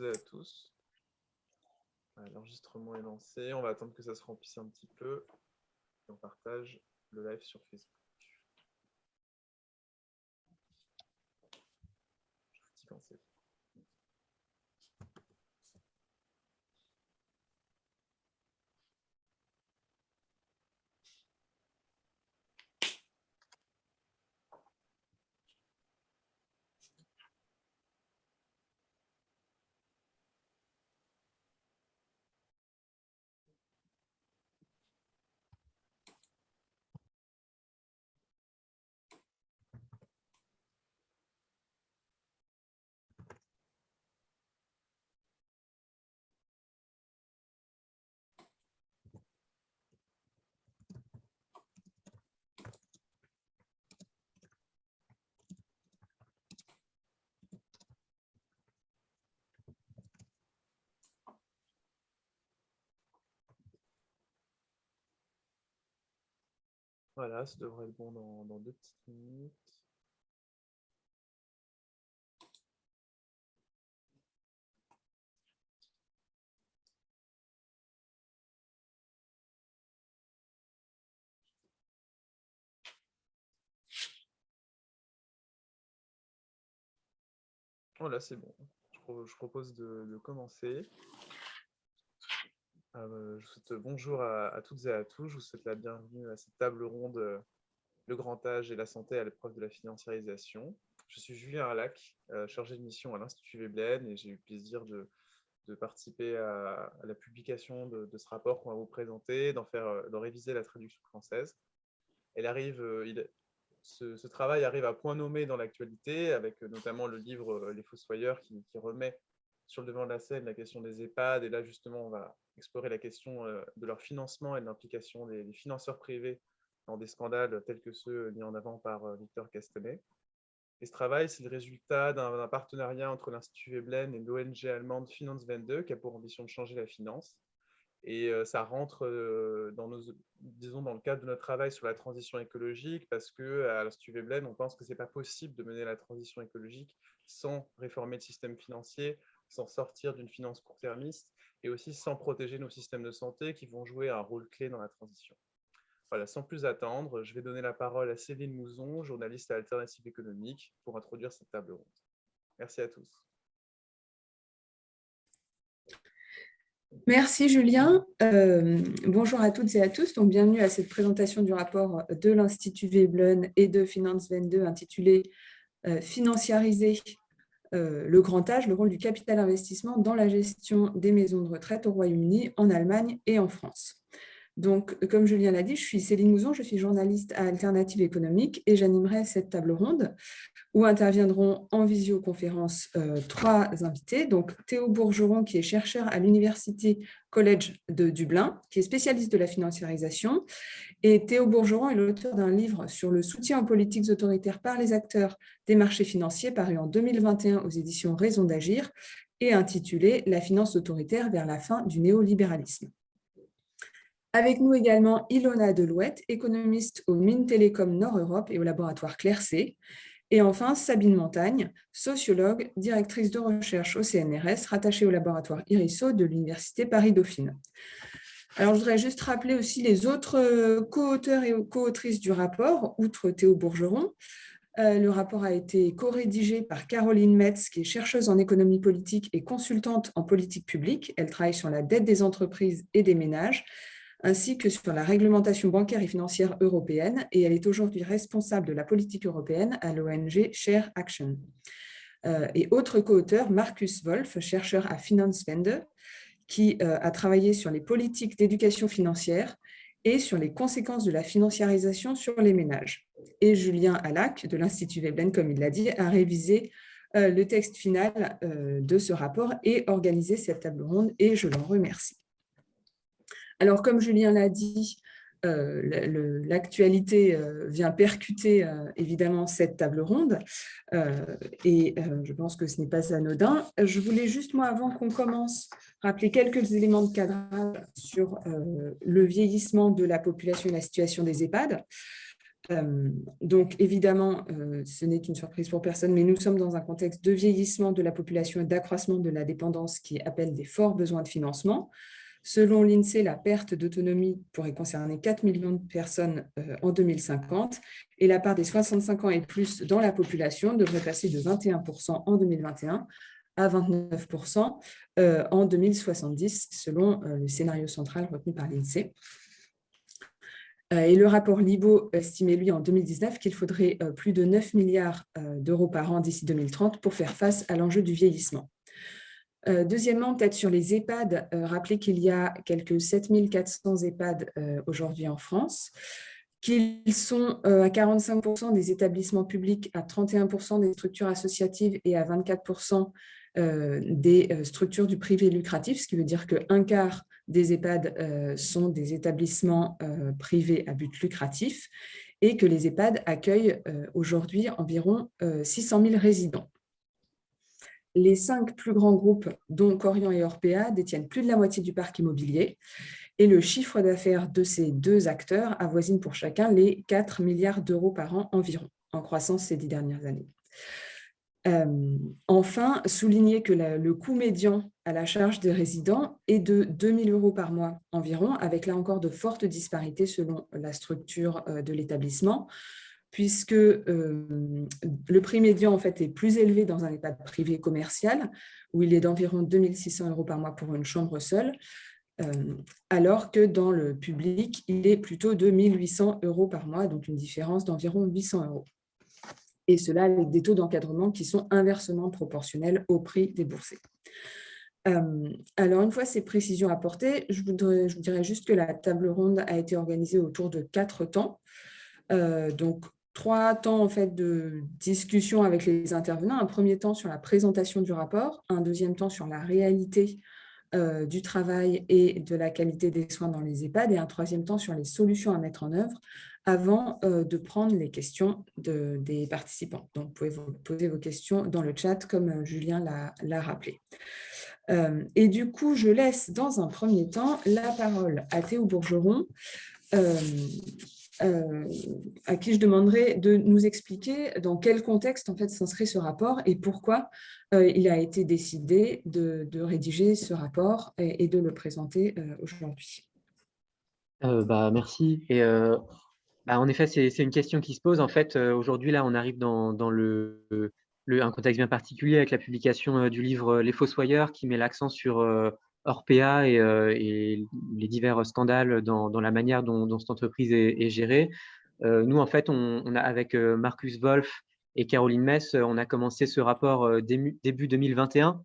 et à tous. L'enregistrement est lancé. On va attendre que ça se remplisse un petit peu. Et on partage le live sur Facebook. Je vous dis quand c'est. Voilà, ça devrait être bon dans 2 petites minutes. Voilà, c'est bon. Je propose de commencer. Je vous souhaite bonjour à toutes et à tous. Je vous souhaite la bienvenue à cette table ronde Le grand âge et la santé à l'épreuve de la financiarisation. Je suis Julien Arlac, chargé de mission à l'Institut Veblen, et j'ai eu le plaisir de participer à la publication de ce rapport qu'on va vous présenter, d'en réviser la traduction française. Ce travail arrive à point nommé dans l'actualité, avec notamment le livre Les Fossoyeurs qui remet sur le devant de la scène la question des EHPAD. Et là, justement, on va explorer la question de leur financement et de l'implication des financeurs privés dans des scandales tels que ceux mis en avant par Victor Castanet. Et ce travail, c'est le résultat d'un partenariat entre l'Institut Veblen et l'ONG allemande Finanzwende, qui a pour ambition de changer la finance. Et ça rentre dans le cadre de notre travail sur la transition écologique, parce qu'à l'Institut Veblen, on pense que ce n'est pas possible de mener la transition écologique sans réformer le système financier, sans sortir d'une finance court-termiste, et aussi sans protéger nos systèmes de santé qui vont jouer un rôle clé dans la transition. Voilà, sans plus attendre, je vais donner la parole à Céline Mouzon, journaliste à Alternative économique, pour introduire cette table ronde. Merci à tous. Merci Julien. Bonjour à toutes et à tous. Donc, bienvenue à cette présentation du rapport de l'Institut Veblen et de Finanzwende intitulé Financiariser le grand âge, le rôle du capital investissement dans la gestion des maisons de retraite au Royaume-Uni, en Allemagne et en France. Donc, comme Julien l'a dit, je suis Céline Mouzon, je suis journaliste à Alternative économique et j'animerai cette table ronde où interviendront en visioconférence 3 invités. Donc, Théo Bourgeron, qui est chercheur à l'University College de Dublin, qui est spécialiste de la financiarisation. Et Théo Bourgeron est l'auteur d'un livre sur le soutien aux politiques autoritaires par les acteurs des marchés financiers, paru en 2021 aux éditions Raison d'agir, et intitulé « La finance autoritaire vers la fin du néolibéralisme ». Avec nous également Ilona Delouette, économiste au Mines Télécom Nord-Europe et au laboratoire Clercé. Et enfin, Sabine Montagne, sociologue, directrice de recherche au CNRS, rattachée au laboratoire IRISO de l'Université Paris-Dauphine. Alors, je voudrais juste rappeler aussi les autres co-auteurs et co-autrices du rapport, outre Théo Bourgeron. Le rapport a été co-rédigé par Caroline Metz, qui est chercheuse en économie politique et consultante en politique publique. Elle travaille sur la dette des entreprises et des ménages, ainsi que sur la réglementation bancaire et financière européenne, et elle est aujourd'hui responsable de la politique européenne à l'ONG Share Action. Et autre co-auteur, Markus Wolf, chercheur à Finanzwende, qui a travaillé sur les politiques d'éducation financière et sur les conséquences de la financiarisation sur les ménages. Et Julien Alac, de l'Institut Veblen, comme il l'a dit, a révisé le texte final de ce rapport et organisé cette table ronde, et je l'en remercie. Alors, comme Julien l'a dit, l'actualité vient percuter évidemment cette table ronde et je pense que ce n'est pas anodin. Je voulais juste, moi, avant qu'on commence, rappeler quelques éléments de cadrage sur le vieillissement de la population et la situation des EHPAD. Donc, évidemment, ce n'est une surprise pour personne, mais nous sommes dans un contexte de vieillissement de la population et d'accroissement de la dépendance qui appelle des forts besoins de financement. Selon l'INSEE, la perte d'autonomie pourrait concerner 4 millions de personnes en 2050 et la part des 65 ans et plus dans la population devrait passer de 21% en 2021 à 29% en 2070, selon le scénario central retenu par l'INSEE. Et le rapport Libaud estimait, lui, en 2019 qu'il faudrait plus de 9 milliards d'euros par an d'ici 2030 pour faire face à l'enjeu du vieillissement. Deuxièmement, peut-être sur les EHPAD, rappeler qu'il y a quelques 7 400 EHPAD aujourd'hui en France, qu'ils sont à 45% des établissements publics, à 31% des structures associatives et à 24% des structures du privé lucratif, ce qui veut dire qu'un quart des EHPAD sont des établissements privés à but lucratif et que les EHPAD accueillent aujourd'hui environ 600 000 résidents. Les 5 plus grands groupes, dont Korian et Orpea, détiennent plus de la moitié du parc immobilier et le chiffre d'affaires de ces deux acteurs avoisine pour chacun les 4 milliards d'euros par an environ, en croissance ces 10 dernières années. Enfin, souligner que le coût médian à la charge des résidents est de 2 000 euros par mois environ, avec là encore de fortes disparités selon la structure de l'établissement, puisque le prix médian en fait, est plus élevé dans un EHPAD privé commercial, où il est d'environ 2 600 euros par mois pour une chambre seule, alors que dans le public, il est plutôt de 1 800 euros par mois, donc une différence d'environ 800 euros. Et cela avec des taux d'encadrement qui sont inversement proportionnels au prix déboursé. Alors, une fois ces précisions apportées, je vous dirais juste que la table ronde a été organisée autour de 4 temps. Donc, 3 temps en fait, de discussion avec les intervenants. Un premier temps sur la présentation du rapport, un deuxième temps sur la réalité du travail et de la qualité des soins dans les EHPAD et un troisième temps sur les solutions à mettre en œuvre avant de prendre les questions des participants. Donc, vous pouvez vous poser vos questions dans le chat comme Julien l'a rappelé. Et du coup, je laisse dans un premier temps la parole à Théo Bourgeron, à qui je demanderai de nous expliquer dans quel contexte en fait s'inscrit ce rapport et pourquoi il a été décidé de rédiger ce rapport et de le présenter aujourd'hui. Merci. Et en effet, c'est une question qui se pose. En fait, aujourd'hui, là, on arrive dans un contexte bien particulier avec la publication du livre Les Fossoyeurs, qui met l'accent sur Orpea et les divers scandales dans la manière dont cette entreprise est gérée. Nous, en fait, on a avec Marcus Wolf et Caroline Mess, on a commencé ce rapport début 2021.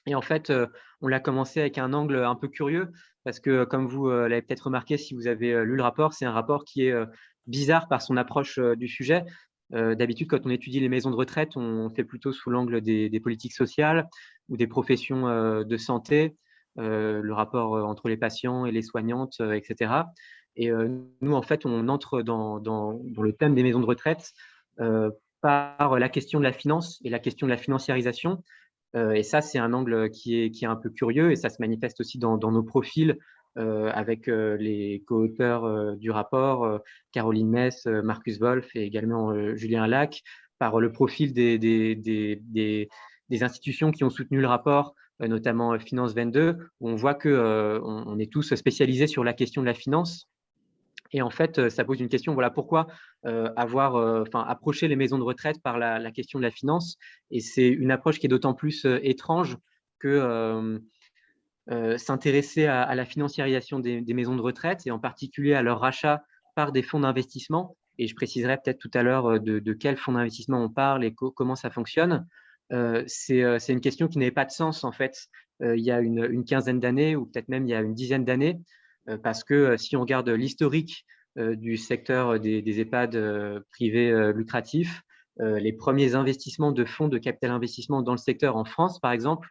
Et en fait, on l'a commencé avec un angle un peu curieux parce que, comme vous l'avez peut-être remarqué si vous avez lu le rapport, c'est un rapport qui est bizarre par son approche du sujet. D'habitude, quand on étudie les maisons de retraite, on fait plutôt sous l'angle des politiques sociales ou des professions de santé, le rapport entre les patients et les soignantes, etc. Et nous, en fait, on entre dans le thème des maisons de retraite par la question de la finance et la question de la financiarisation. Et ça, c'est un angle qui est un peu curieux et ça se manifeste aussi dans nos profils avec les co-auteurs du rapport, Caroline Mess, Marcus Wolf et également Julien Lac, par le profil des institutions qui ont soutenu le rapport, notamment Finance 22, où on voit qu'on est tous spécialisés sur la question de la finance. Et en fait, ça pose une question, voilà, pourquoi approcher les maisons de retraite par la question de la finance. Et c'est une approche qui est d'autant plus étrange que s'intéresser à la financiarisation des maisons de retraite et en particulier à leur rachat par des fonds d'investissement. Et je préciserai peut-être tout à l'heure de quels fonds d'investissement on parle et comment ça fonctionne. C'est une question qui n'avait pas de sens, en fait, il y a une quinzaine d'années ou peut-être même il y a une dizaine d'années. Parce que si on regarde l'historique du secteur des EHPAD privés lucratifs, les premiers investissements de fonds de capital investissement dans le secteur en France, par exemple,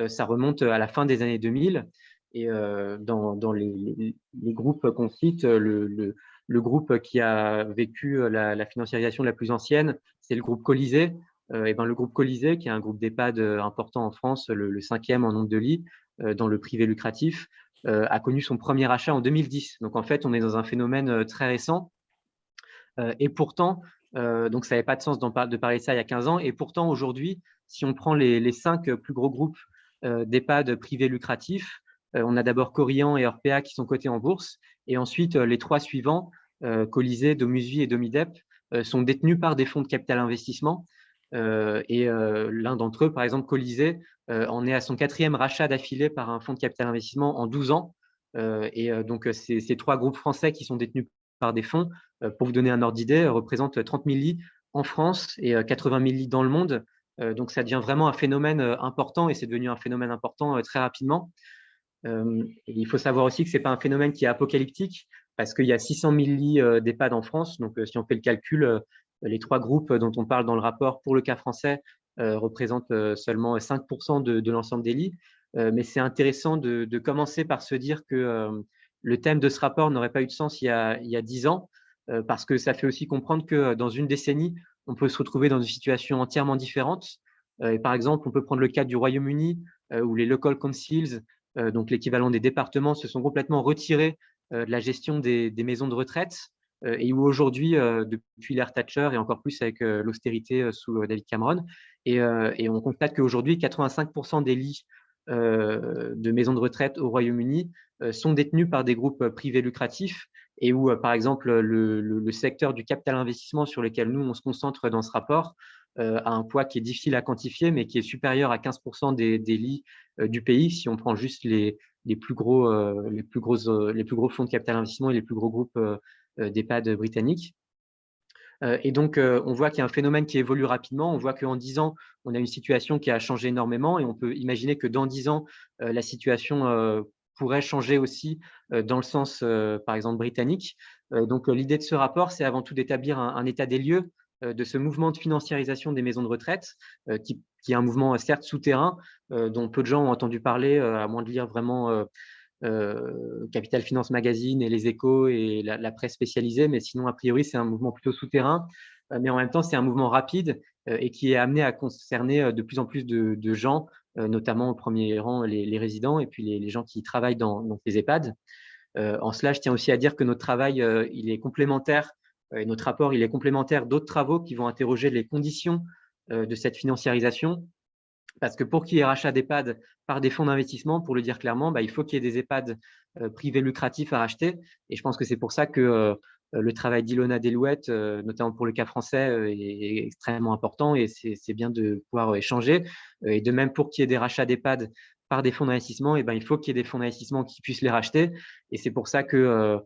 ça remonte à la fin des années 2000. Et dans les groupes qu'on cite, le groupe qui a vécu la financiarisation la plus ancienne, c'est le groupe Colisée. Le groupe Colisée, qui est un groupe d'EHPAD important en France, le 5e en nombre de lits dans le privé lucratif, a connu son premier achat en 2010. Donc, en fait, on est dans un phénomène très récent. Et pourtant, donc ça n'avait pas de sens de parler de ça il y a 15 ans. Et pourtant, aujourd'hui, si on prend les 5 plus gros groupes d'EHPAD privés lucratifs, on a d'abord Korian et Orpea qui sont cotés en bourse. Et ensuite, les 3 suivants, Colisée, Domusvie et Domidep, sont détenus par des fonds de capital investissement. Et l'un d'entre eux, par exemple, Colisée, en est à son 4e rachat d'affilée par un fonds de capital investissement en 12 ans. Donc, ces 3 groupes français qui sont détenus par des fonds, pour vous donner un ordre d'idée, représentent 30 000 lits en France et 80 000 lits dans le monde. Donc, ça devient vraiment un phénomène important et c'est devenu un phénomène important très rapidement. Et il faut savoir aussi que ce n'est pas un phénomène qui est apocalyptique parce qu'il y a 600 000 lits d'EHPAD en France. Donc, si on fait le calcul, les 3 groupes dont on parle dans le rapport pour le cas français représentent seulement 5% de l'ensemble des lits. Mais c'est intéressant de commencer par se dire que le thème de ce rapport n'aurait pas eu de sens il y a 10 ans parce que ça fait aussi comprendre que dans une décennie, on peut se retrouver dans une situation entièrement différente. Et par exemple, on peut prendre le cas du Royaume-Uni où les local councils, donc l'équivalent des départements, se sont complètement retirés de la gestion des maisons de retraite et où aujourd'hui, depuis l'ère Thatcher et encore plus avec l'austérité sous David Cameron, et on constate qu'aujourd'hui, 85% des lits de maisons de retraite au Royaume-Uni sont détenus par des groupes privés lucratifs et où, par exemple, le secteur du capital investissement sur lequel nous, on se concentre dans ce rapport, a un poids qui est difficile à quantifier, mais qui est supérieur à 15% des lits du pays, si on prend juste les plus gros fonds de capital investissement et les plus gros groupes d'EHPAD britanniques. Et donc, on voit qu'il y a un phénomène qui évolue rapidement. On voit qu'en 10 ans, on a une situation qui a changé énormément et on peut imaginer que dans 10 ans, la situation pourrait changer aussi dans le sens, par exemple, britannique. Donc, l'idée de ce rapport, c'est avant tout d'établir un état des lieux de ce mouvement de financiarisation des maisons de retraite, qui est un mouvement certes souterrain, dont peu de gens ont entendu parler, à moins de lire vraiment Capital Finance Magazine et les Échos et la presse spécialisée, mais sinon, a priori, c'est un mouvement plutôt souterrain. Mais en même temps, c'est un mouvement rapide et qui est amené à concerner de plus en plus de gens, notamment au premier rang les résidents et puis les gens qui travaillent dans les EHPAD. En cela, je tiens aussi à dire que notre travail, il est complémentaire, et notre rapport, il est complémentaire d'autres travaux qui vont interroger les conditions de cette financiarisation. Parce que pour qu'il y ait rachat d'EHPAD par des fonds d'investissement, pour le dire clairement, il faut qu'il y ait des EHPAD privés lucratifs à racheter. Et je pense que c'est pour ça que le travail d'Ilona Delouette, notamment pour le cas français, est extrêmement important et c'est bien de pouvoir échanger. Et de même, pour qu'il y ait des rachats d'EHPAD par des fonds d'investissement, il faut qu'il y ait des fonds d'investissement qui puissent les racheter. Et c'est pour ça que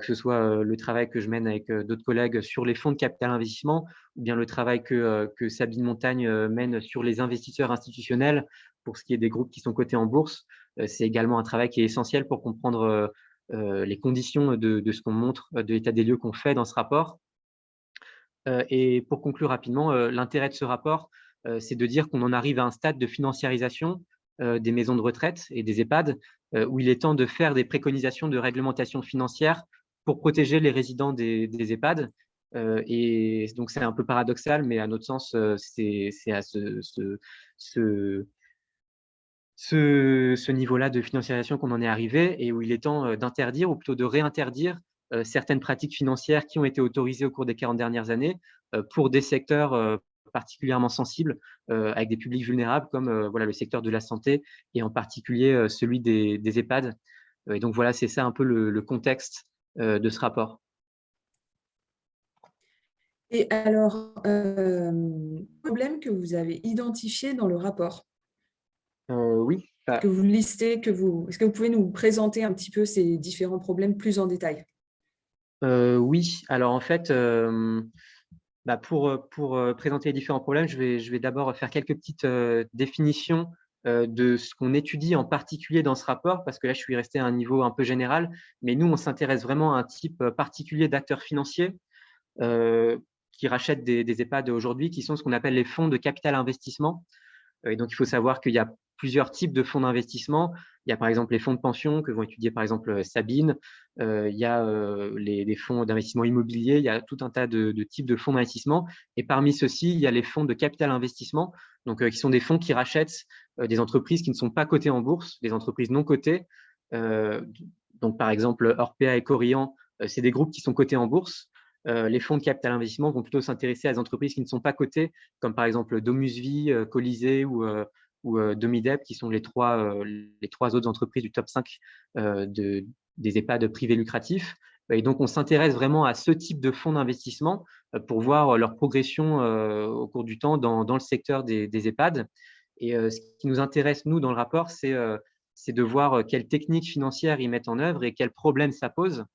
ce soit le travail que je mène avec d'autres collègues sur les fonds de capital investissement, ou bien le travail que Sabine Montagne mène sur les investisseurs institutionnels pour ce qui est des groupes qui sont cotés en bourse. C'est également un travail qui est essentiel pour comprendre les conditions de ce qu'on montre, de l'état des lieux qu'on fait dans ce rapport. Et pour conclure rapidement, l'intérêt de ce rapport, c'est de dire qu'on en arrive à un stade de financiarisation des maisons de retraite et des EHPAD, où il est temps de faire des préconisations de réglementation financière pour protéger les résidents des EHPAD. Et donc, c'est un peu paradoxal, mais à notre sens, c'est à ce niveau-là de financiarisation qu'on en est arrivé et où il est temps d'interdire ou plutôt de réinterdire certaines pratiques financières qui ont été autorisées au cours des 40 dernières années pour des secteurs particulièrement sensibles avec des publics vulnérables comme voilà, le secteur de la santé et en particulier celui des EHPAD. Et donc voilà, c'est ça un peu le contexte de ce rapport. Et alors, problème que vous avez identifié dans le rapport, oui. que vous listez, est-ce que vous pouvez nous présenter un petit peu ces différents problèmes plus en détail? Oui, alors en fait, pour présenter les différents problèmes, je vais d'abord faire quelques petites définitions de ce qu'on étudie en particulier dans ce rapport, parce que là, je suis resté à un niveau un peu général, mais nous, on s'intéresse vraiment à un type particulier d'acteurs financiers qui rachètent des EHPAD aujourd'hui, qui sont ce qu'on appelle les fonds de capital investissement. Et donc, il faut savoir qu'il y a plusieurs types de fonds d'investissement. Il y a par exemple les fonds de pension que vont étudier par exemple Sabine. Il y a les fonds d'investissement immobilier. Il y a tout un tas de types de fonds d'investissement. Et parmi ceux-ci, il y a les fonds de capital investissement, donc qui sont des fonds qui rachètent des entreprises qui ne sont pas cotées en bourse, des entreprises non cotées. Donc par exemple, Orpea et Korian, c'est des groupes qui sont cotés en bourse. les fonds de capital investissement vont plutôt s'intéresser à des entreprises qui ne sont pas cotées, comme par exemple Domusvi, Colisée ou Domidep, qui sont les trois autres entreprises du top 5 des EHPAD privés lucratifs. Et donc, on s'intéresse vraiment à ce type de fonds d'investissement pour voir leur progression au cours du temps dans le secteur des EHPAD. Et ce qui nous intéresse, nous, dans le rapport, c'est de voir quelles techniques financières ils mettent en œuvre et quels problèmes ça pose.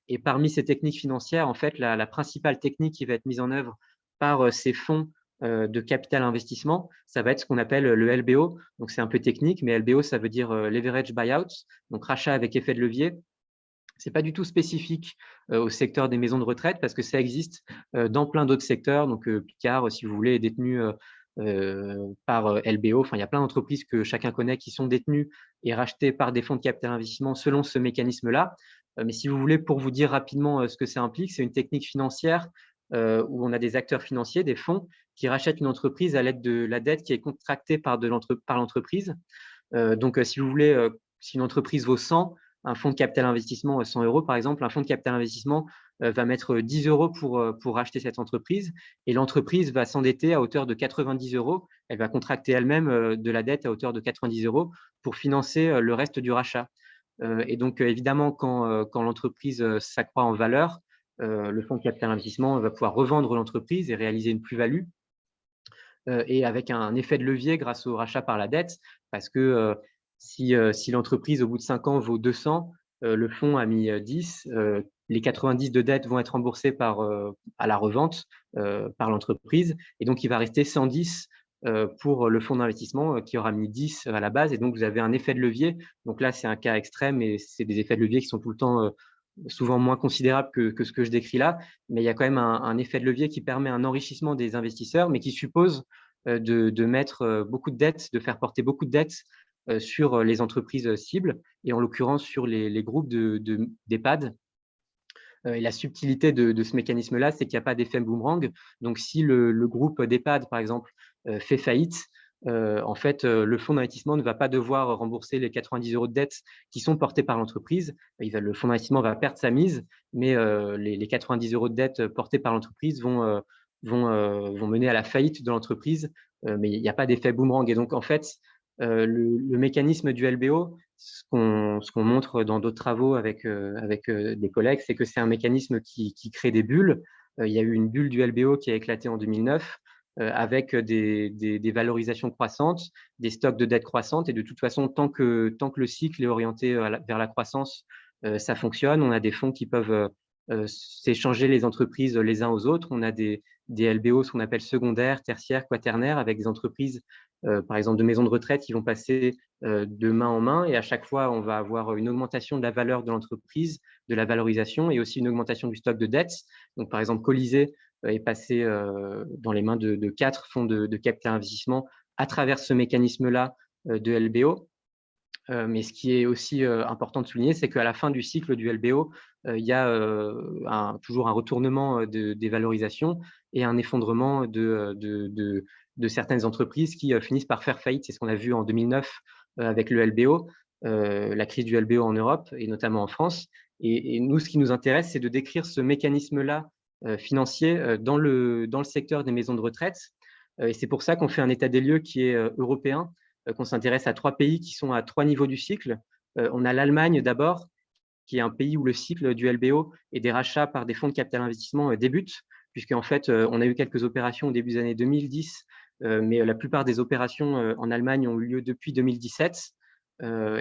Et parmi ces techniques financières, en fait, la principale technique qui va être mise en œuvre par ces fonds de capital investissement, ça va être ce qu'on appelle le LBO. Donc, c'est un peu technique, mais LBO, ça veut dire leverage buyout, donc rachat avec effet de levier. Ce n'est pas du tout spécifique au secteur des maisons de retraite parce que ça existe dans plein d'autres secteurs. Donc, Picard, si vous voulez, est détenu par LBO. Enfin, il y a plein d'entreprises que chacun connaît qui sont détenues et rachetées par des fonds de capital investissement selon ce mécanisme-là. Mais si vous voulez, pour vous dire rapidement ce que ça implique, c'est une technique financière où on a des acteurs financiers, des fonds, qui rachètent une entreprise à l'aide de la dette qui est contractée par l'entreprise. Donc, si vous voulez, si une entreprise vaut 100, un fonds de capital investissement 100 euros, par exemple, un fonds de capital investissement va mettre 10 euros pour racheter cette entreprise et l'entreprise va s'endetter à hauteur de 90 euros. Elle va contracter elle-même de la dette à hauteur de 90 euros pour financer le reste du rachat. Et donc, évidemment, quand l'entreprise s'accroît en valeur, le fonds de capital investissement va pouvoir revendre l'entreprise et réaliser une plus-value. Et avec un effet de levier grâce au rachat par la dette, parce que si l'entreprise, au bout de 5 ans, vaut 200, le fonds a mis 10, les 90 de dette vont être remboursés à la revente par l'entreprise, et donc il va rester 110 pour le fonds d'investissement qui aura mis 10 à la base, et donc vous avez un effet de levier. Donc là, c'est un cas extrême, et c'est des effets de levier qui sont tout le temps souvent moins considérables que ce que je décris là, mais il y a quand même un effet de levier qui permet un enrichissement des investisseurs, mais qui suppose de mettre beaucoup de dettes, de faire porter beaucoup de dettes sur les entreprises cibles, et en l'occurrence sur les groupes d'EHPAD. Et la subtilité de ce mécanisme-là, c'est qu'il n'y a pas d'effet boomerang. Donc, si le groupe d'EHPAD, par exemple, fait faillite, en fait, le fonds d'investissement ne va pas devoir rembourser les 90 euros de dettes qui sont portés par l'entreprise. Le fonds d'investissement va perdre sa mise, mais les 90 euros de dettes portés par l'entreprise vont mener à la faillite de l'entreprise, mais il n'y a pas d'effet boomerang. Et donc, en fait, le mécanisme du LBO, ce qu'on montre dans d'autres travaux avec des collègues, c'est que c'est un mécanisme qui crée des bulles. Il y a eu une bulle du LBO qui a éclaté en 2009 avec des valorisations croissantes, des stocks de dettes croissantes. Et de toute façon, tant que le cycle est orienté vers la croissance, ça fonctionne. On a des fonds qui peuvent s'échanger les entreprises les uns aux autres. On a des LBO, ce qu'on appelle secondaires, tertiaires, quaternaires, avec des entreprises, par exemple, de maisons de retraite qui vont passer de main en main. Et à chaque fois, on va avoir une augmentation de la valeur de l'entreprise, de la valorisation, et aussi une augmentation du stock de dettes. Donc, par exemple, Colisée est passé dans les mains de 4 fonds de capital investissement à travers ce mécanisme-là de LBO. Mais ce qui est aussi important de souligner, c'est qu'à la fin du cycle du LBO, il y a toujours un retournement des valorisations et un effondrement de certaines entreprises qui finissent par faire faillite. C'est ce qu'on a vu en 2009 avec le LBO, la crise du LBO en Europe et notamment en France. Et nous, ce qui nous intéresse, c'est de décrire ce mécanisme-là financier dans le secteur des maisons de retraite. Et c'est pour ça qu'on fait un état des lieux qui est européen, qu'on s'intéresse à 3 pays qui sont à 3 niveaux du cycle. On a l'Allemagne d'abord, qui est un pays où le cycle du LBO et des rachats par des fonds de capital investissement débute, puisqu'en fait, on a eu quelques opérations au début des années 2010, mais la plupart des opérations en Allemagne ont eu lieu depuis 2017.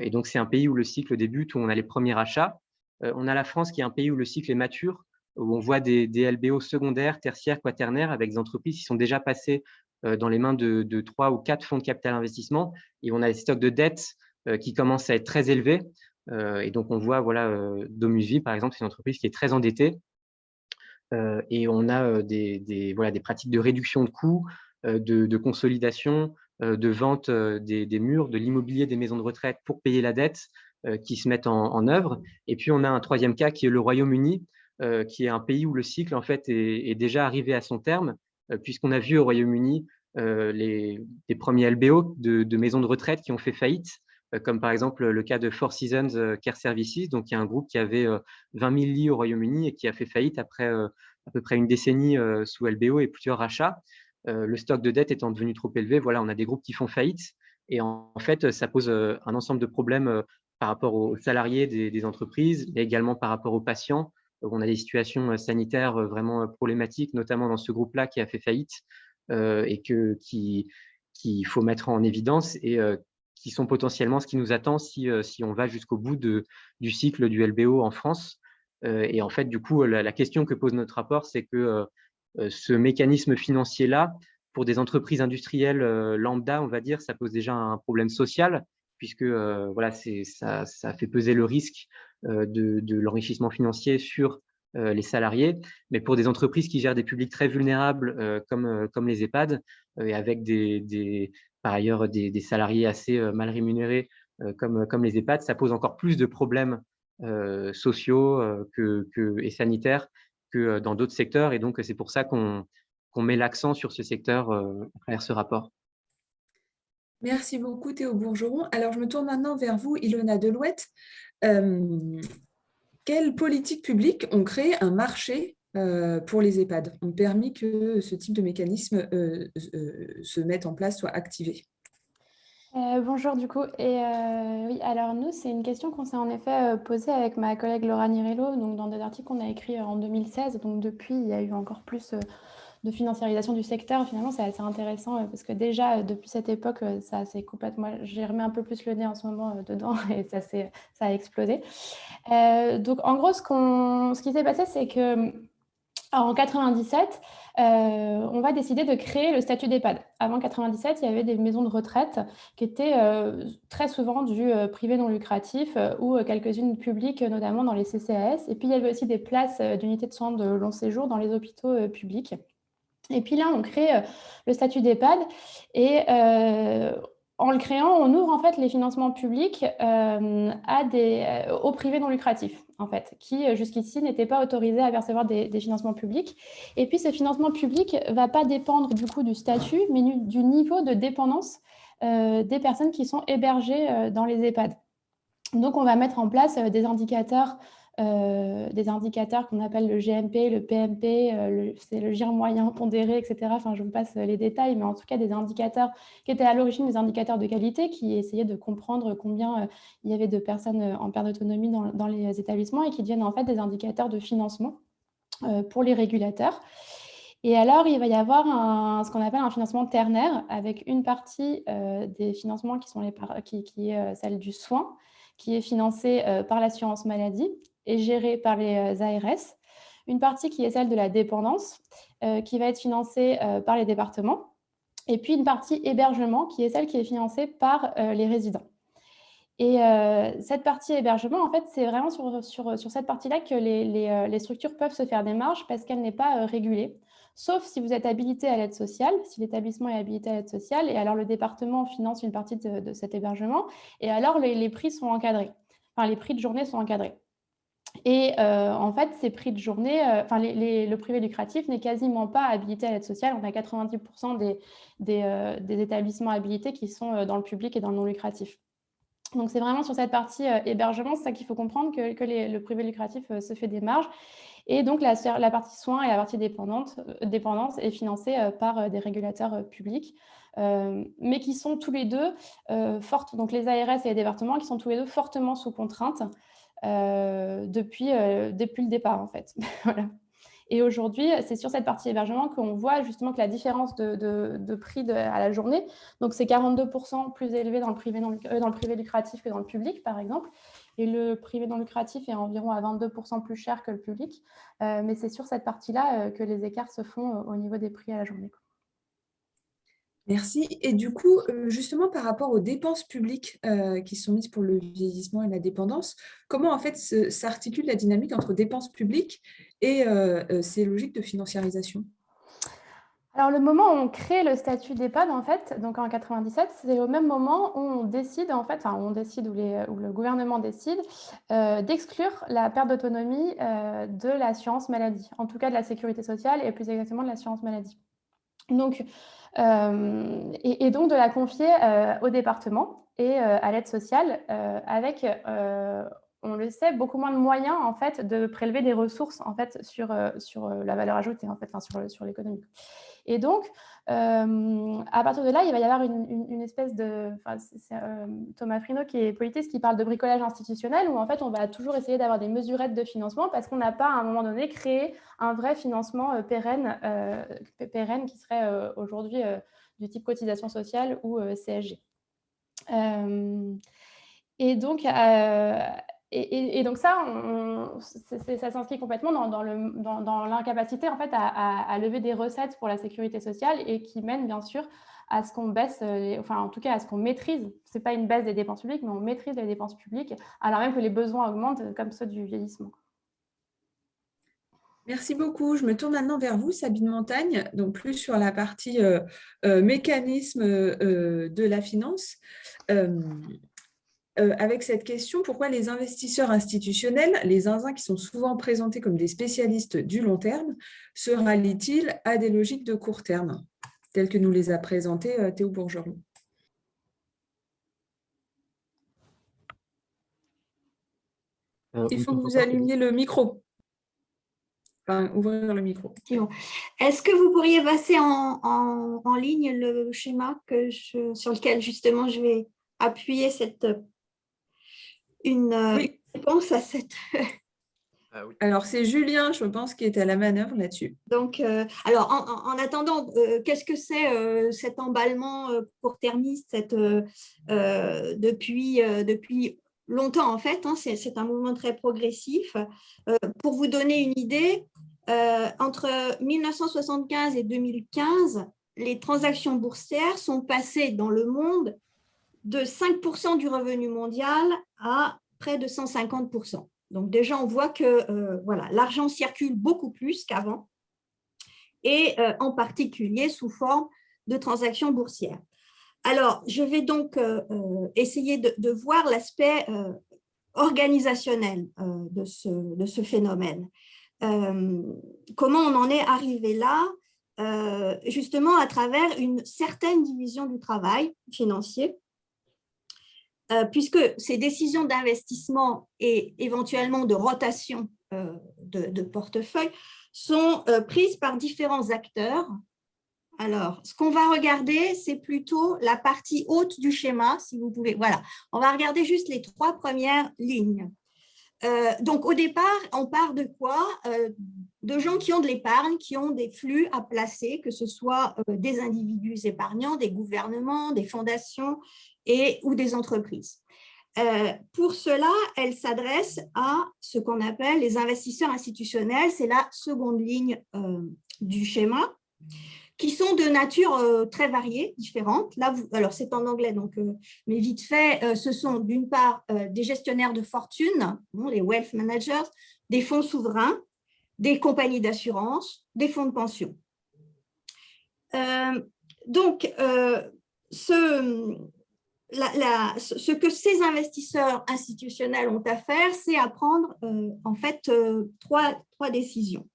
Et donc, c'est un pays où le cycle débute, où on a les premiers rachats. On a la France, qui est un pays où le cycle est mature, où on voit des LBO secondaires, tertiaires, quaternaires, avec des entreprises qui sont déjà passées dans les mains de 3 ou 4 fonds de capital investissement, et on a des stocks de dettes qui commencent à être très élevés. Et donc, on voit, Domusvi, par exemple, c'est une entreprise qui est très endettée. Et on a des pratiques de réduction de coûts, de consolidation, de vente des murs, de l'immobilier des maisons de retraite pour payer la dette qui se mettent en œuvre. Et puis, on a un troisième cas qui est le Royaume-Uni, qui est un pays où le cycle, en fait, est déjà arrivé à son terme, puisqu'on a vu au Royaume-Uni les premiers LBO de maisons de retraite qui ont fait faillite, comme par exemple le cas de Four Seasons Care Services, donc il y a un groupe qui avait 20 000 lits au Royaume-Uni et qui a fait faillite après à peu près une décennie sous LBO et plusieurs rachats. Le stock de dette étant devenu trop élevé, voilà, on a des groupes qui font faillite. Et en fait, ça pose un ensemble de problèmes par rapport aux salariés des entreprises, mais également par rapport aux patients. On a des situations sanitaires vraiment problématiques, notamment dans ce groupe-là qui a fait faillite et qu'il faut mettre en évidence et qui sont potentiellement ce qui nous attend si on va jusqu'au bout du cycle du LBO en France. Et en fait, du coup, la question que pose notre rapport, c'est que ce mécanisme financier-là, pour des entreprises industrielles lambda, on va dire, ça pose déjà un problème social, puisque voilà, ça fait peser le risque de l'enrichissement financier sur les salariés. Mais pour des entreprises qui gèrent des publics très vulnérables comme les EHPAD, et avec par ailleurs des salariés assez mal rémunérés comme les EHPAD, ça pose encore plus de problèmes sociaux et sanitaires que dans d'autres secteurs. Et donc, c'est pour ça qu'on met l'accent sur ce secteur à travers ce rapport. Merci beaucoup Théo Bourgeron. Alors, je me tourne maintenant vers vous, Ilona Delouette. Quelles politiques publiques ont créé un marché pour les EHPAD, ont permis que ce type de mécanisme se mette en place, soit activé? Bonjour du coup. Et oui, alors nous, c'est une question qu'on s'est en effet posée avec ma collègue Laura Nirello, donc dans des articles qu'on a écrits en 2016. Donc depuis, il y a eu encore plus de financiarisation du secteur. Finalement, c'est assez intéressant parce que déjà, depuis cette époque, ça s'est complètement... J'ai remis un peu plus le nez en ce moment dedans et ça a explosé. Donc en gros, ce qui s'est passé, c'est que en 97, on va décider de créer le statut d'EHPAD. Avant 97, il y avait des maisons de retraite qui étaient très souvent du privé non lucratif ou quelques-unes publiques, notamment dans les CCAS. Et puis, il y avait aussi des places d'unités de soins de long séjour dans les hôpitaux publics. Et puis là, on crée le statut d'EHPAD et en le créant, on ouvre en fait les financements publics aux privés non lucratifs, en fait, qui jusqu'ici n'étaient pas autorisés à percevoir des financements publics. Et puis, ce financement public ne va pas dépendre du coup du statut, mais du niveau de dépendance des personnes qui sont hébergées dans les EHPAD. Donc, on va mettre en place des indicateurs qu'on appelle le GMP, le PMP, c'est le GIR moyen pondéré, etc. Enfin, je vous passe les détails, mais en tout cas, des indicateurs qui étaient à l'origine des indicateurs de qualité, qui essayaient de comprendre combien il y avait de personnes en perte d'autonomie dans les établissements et qui deviennent en fait des indicateurs de financement pour les régulateurs. Et alors, il va y avoir ce qu'on appelle un financement ternaire, avec une partie des financements qui est celle du soin, qui est financée par l'assurance maladie et gérée par les ARS. Une partie qui est celle de la dépendance, qui va être financée par les départements. Et puis une partie hébergement, qui est celle qui est financée par les résidents. Et cette partie hébergement, en fait, c'est vraiment sur cette partie-là que les structures peuvent se faire des marges parce qu'elle n'est pas régulée, sauf si vous êtes habilité à l'aide sociale, si l'établissement est habilité à l'aide sociale, et alors le département finance une partie de cet hébergement, et alors les prix sont encadrés, enfin les prix de journée sont encadrés. Et en fait, ces prix de journée, le privé lucratif n'est quasiment pas habilité à l'aide sociale. On a 90% des établissements habilités qui sont dans le public et dans le non lucratif. Donc, c'est vraiment sur cette partie hébergement, c'est ça qu'il faut comprendre, que le privé lucratif se fait des marges. Et donc, la partie soins et la partie dépendance est financée par des régulateurs publics, mais qui sont tous les deux fortes. Donc, les ARS et les départements qui sont tous les deux fortement sous contrainte depuis le départ, en fait. Voilà. Et aujourd'hui, c'est sur cette partie hébergement qu'on voit justement que la différence de prix à la journée, donc c'est 42% plus élevé dans le privé lucratif que dans le public, par exemple. Et le privé non lucratif est environ à 22% plus cher que le public. Mais c'est sur cette partie-là que les écarts se font au niveau des prix à la journée. Merci. Et du coup, justement, par rapport aux dépenses publiques qui sont mises pour le vieillissement et la dépendance, comment en fait s'articule la dynamique entre dépenses publiques et ces logiques de financiarisation? Alors, le moment où on crée le statut d'EHPAD, en fait, donc en 97, c'est au même moment où on décide, en fait, où le gouvernement décide d'exclure la perte d'autonomie de l'assurance maladie, en tout cas de la sécurité sociale et plus exactement de l'assurance maladie. Donc, et donc de la confier au département et à l'aide sociale avec on le sait, beaucoup moins de moyens en fait de prélever des ressources en fait sur la valeur ajoutée en fait, sur l'économie. Et donc, à partir de là, il va y avoir une espèce de... c'est Thomas Frino, qui est politiste, qui parle de bricolage institutionnel, où en fait, on va toujours essayer d'avoir des mesurettes de financement parce qu'on n'a pas, à un moment donné, créé un vrai financement pérenne qui serait aujourd'hui du type cotisation sociale ou CSG. Et donc ça, ça s'inscrit complètement dans l'incapacité en fait, à lever des recettes pour la sécurité sociale et qui mène bien sûr à ce qu'on baisse, en tout cas à ce qu'on maîtrise. Ce n'est pas une baisse des dépenses publiques, mais on maîtrise les dépenses publiques, alors même que les besoins augmentent comme ceux du vieillissement. Merci beaucoup. Je me tourne maintenant vers vous, Sabine Montagne, donc plus sur la partie mécanisme de la finance. Avec cette question, pourquoi les investisseurs institutionnels, les zinzins qui sont souvent présentés comme des spécialistes du long terme, se rallient-ils à des logiques de court terme, telles que nous les a présentées Théo Bourgeron? Il faut que vous allumiez le micro. Enfin, ouvrir le micro. Est-ce que vous pourriez passer en ligne le schéma sur lequel justement je vais appuyer une réponse à cette... Ah oui. Alors, c'est Julien, je pense, qui est à la manœuvre là-dessus. Donc, alors, en attendant, qu'est-ce que c'est cet emballement court-termiste depuis longtemps, en fait, hein, c'est un mouvement très progressif. Pour vous donner une idée, entre 1975 et 2015, les transactions boursières sont passées dans le monde de 5% du revenu mondial à près de 150%. Donc déjà, on voit que voilà, l'argent circule beaucoup plus qu'avant, et en particulier sous forme de transactions boursières. Alors, je vais donc essayer de voir l'aspect organisationnel de ce phénomène. Comment on en est arrivé là, justement à travers une certaine division du travail financier, puisque ces décisions d'investissement et éventuellement de rotation de portefeuille sont prises par différents acteurs. Alors, ce qu'on va regarder, c'est plutôt la partie haute du schéma, si vous pouvez. Voilà, on va regarder juste les 3 premières lignes. Donc, au départ, on part de quoi? De gens qui ont de l'épargne, qui ont des flux à placer, que ce soit des individus épargnants, des gouvernements, des fondations ou des entreprises. Pour cela, elle s'adresse à ce qu'on appelle les investisseurs institutionnels, c'est la seconde ligne du schéma, qui sont de nature très variée, différentes. Là, alors c'est en anglais, donc, mais vite fait, ce sont d'une part des gestionnaires de fortune, les wealth managers, des fonds souverains, des compagnies d'assurance, des fonds de pension. Donc, ce que ces investisseurs institutionnels ont à faire, c'est à prendre en fait 3 décisions.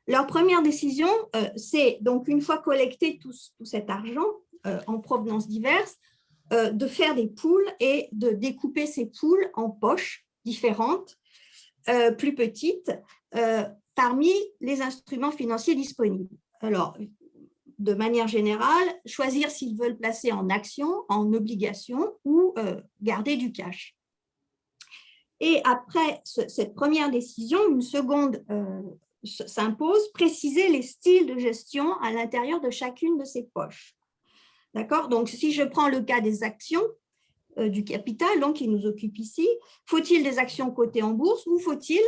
Leur première décision, c'est donc une fois collecté tout cet argent en provenances diverses, de faire des pools et de découper ces pools en poches différentes, plus petites, parmi les instruments financiers disponibles. Alors, de manière générale, choisir s'ils veulent placer en actions, en obligations ou garder du cash. Et après cette première décision, une seconde s'impose, préciser les styles de gestion à l'intérieur de chacune de ces poches. D'accord? Donc, si je prends le cas des actions du capital, donc qui nous occupe ici, faut-il des actions cotées en bourse ou faut-il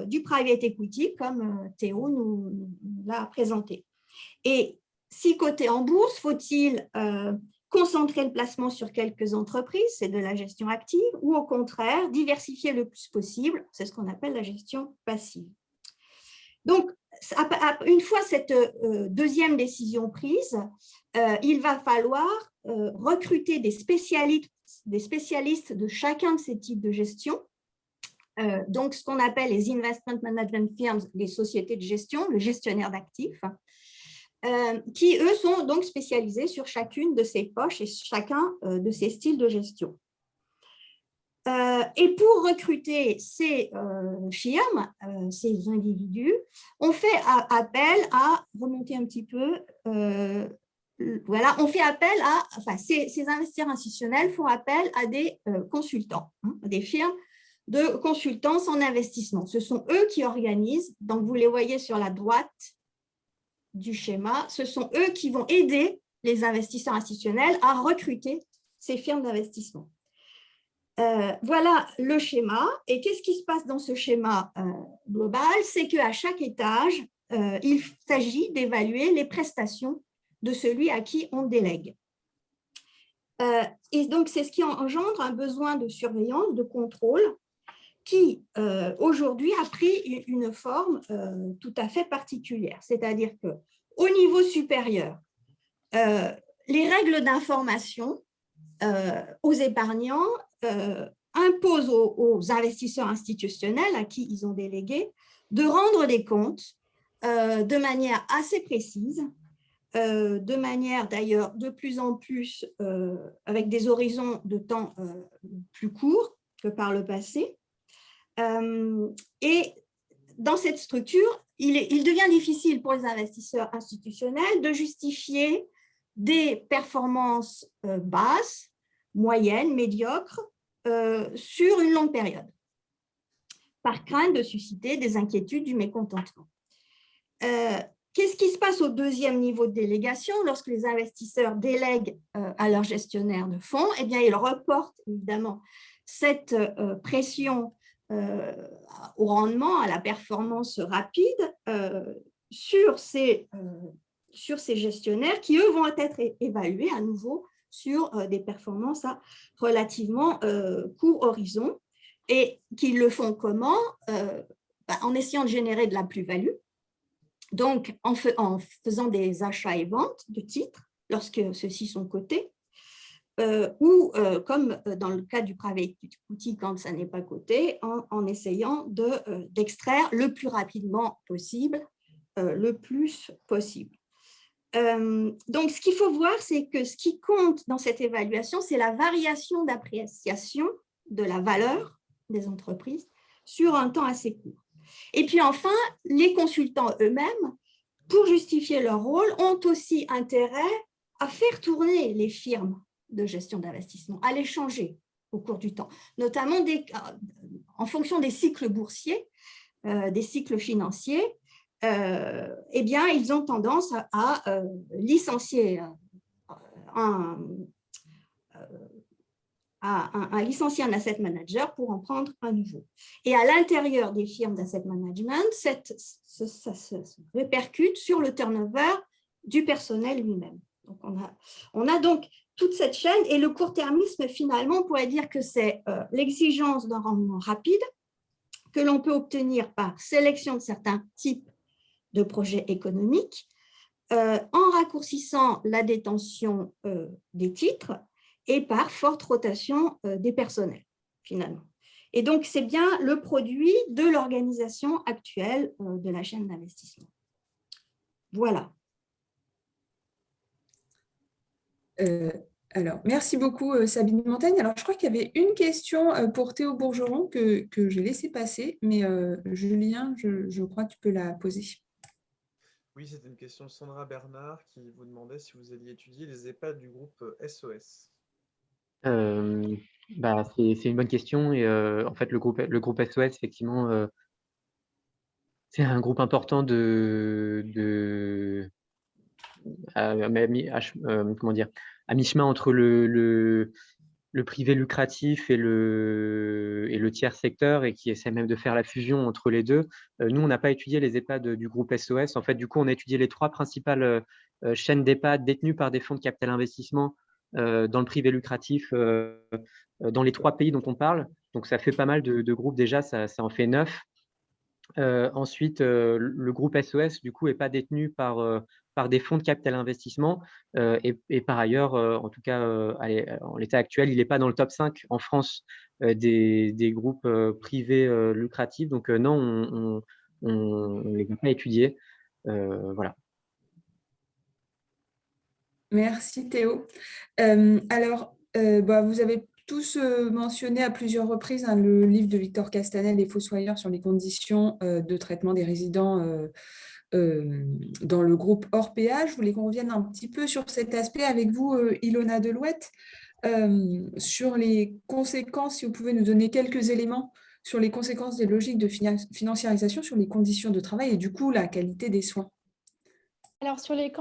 du private equity, comme Théo nous l'a présenté? Et si coté en bourse, faut-il concentrer le placement sur quelques entreprises, c'est de la gestion active, ou au contraire, diversifier le plus possible, c'est ce qu'on appelle la gestion passive. Donc, une fois cette deuxième décision prise, il va falloir recruter des spécialistes de chacun de ces types de gestion, donc ce qu'on appelle les investment management firms, les sociétés de gestion, le gestionnaire d'actifs, qui, eux, sont donc spécialisés sur chacune de ces poches et chacun de ces styles de gestion. Et pour recruter ces firmes, ces individus, on fait appel à, remonter un petit peu, voilà, on fait appel à, enfin, ces investisseurs institutionnels font appel à des consultants, hein, des firmes de consultance en investissement. Ce sont eux qui organisent, donc vous les voyez sur la droite du schéma, ce sont eux qui vont aider les investisseurs institutionnels à recruter ces firmes d'investissement. Voilà le schéma. Et qu'est-ce qui se passe dans ce schéma global? C'est qu'à chaque étage, il s'agit d'évaluer les prestations de celui à qui on délègue. Et donc, c'est ce qui engendre un besoin de surveillance, de contrôle, qui aujourd'hui a pris une forme tout à fait particulière. C'est-à-dire qu'au niveau supérieur, les règles d'information aux épargnants imposent aux investisseurs institutionnels à qui ils ont délégué de rendre des comptes de manière assez précise, de manière d'ailleurs de plus en plus avec des horizons de temps plus courts que par le passé. Et dans cette structure, il devient difficile pour les investisseurs institutionnels de justifier des performances basses, moyennes, médiocres, sur une longue période, par crainte de susciter des inquiétudes, du mécontentement. Qu'est-ce qui se passe au deuxième niveau de délégation lorsque les investisseurs délèguent à leur gestionnaire de fonds? Eh bien, ils reportent évidemment cette pression au rendement, à la performance rapide sur ces gestionnaires qui, eux, vont être évalués à nouveau sur des performances à relativement court horizon. Et qu'ils le font comment? En essayant de générer de la plus-value, donc en faisant des achats et ventes de titres lorsque ceux-ci sont cotés, ou comme dans le cas du private equity quand ça n'est pas coté, en essayant d'extraire le plus rapidement possible, le plus possible. Donc, ce qu'il faut voir, c'est que ce qui compte dans cette évaluation, c'est la variation d'appréciation de la valeur des entreprises sur un temps assez court. Et puis enfin, les consultants eux-mêmes, pour justifier leur rôle, ont aussi intérêt à faire tourner les firmes de gestion d'investissement, à les changer au cours du temps, notamment en fonction des cycles boursiers, des cycles financiers. Eh bien, ils ont tendance à licencier un un asset manager pour en prendre un nouveau. Et à l'intérieur des firmes d'asset management, ça se répercute sur le turnover du personnel lui-même. Donc, on a donc toute cette chaîne, et le court-termisme, finalement, on pourrait dire que c'est l'exigence d'un rendement rapide que l'on peut obtenir par sélection de certains types de projets économiques, en raccourcissant la détention des titres et par forte rotation des personnels, finalement. Et donc, c'est bien le produit de l'organisation actuelle de la chaîne d'investissement. Voilà. Alors, merci beaucoup, Sabine Montaigne. Alors, je crois qu'il y avait une question pour Théo Bourgeron que j'ai laissé passer, mais Julien, je crois que tu peux la poser. Oui, c'était une question de Sandra Bernard qui vous demandait si vous alliez étudier les EHPAD du groupe SOS. C'est une bonne question. Et en fait, le groupe SOS, effectivement, c'est un groupe important à mi-chemin entre le privé lucratif et le tiers secteur, et qui essaie même de faire la fusion entre les deux. Nous, on n'a pas étudié les EHPAD du groupe SOS. En fait, du coup, on a étudié les 3 principales chaînes d'EHPAD détenues par des fonds de capital investissement dans le privé lucratif dans les 3 pays dont on parle. Donc, ça fait pas mal de groupes déjà, ça en fait 9. Ensuite, le groupe SOS, du coup, n'est pas détenu par des fonds de capital investissement. Et par ailleurs, en tout cas, en l'état actuel, il n'est pas dans le top 5 en France des groupes privés lucratifs. Donc, non, on ne les a pas étudiés. Voilà. Merci Théo. Alors, vous avez tous mentionné à plusieurs reprises le livre de Victor Castanel, Les Fossoyeurs, sur les conditions de traitement des résidents dans le groupe hors péage. Je voulais qu'on revienne un petit peu sur cet aspect avec vous, Ilona Delouette, sur les conséquences, si vous pouvez nous donner quelques éléments sur les conséquences des logiques de financiarisation sur les conditions de travail et du coup la qualité des soins. Alors, sur les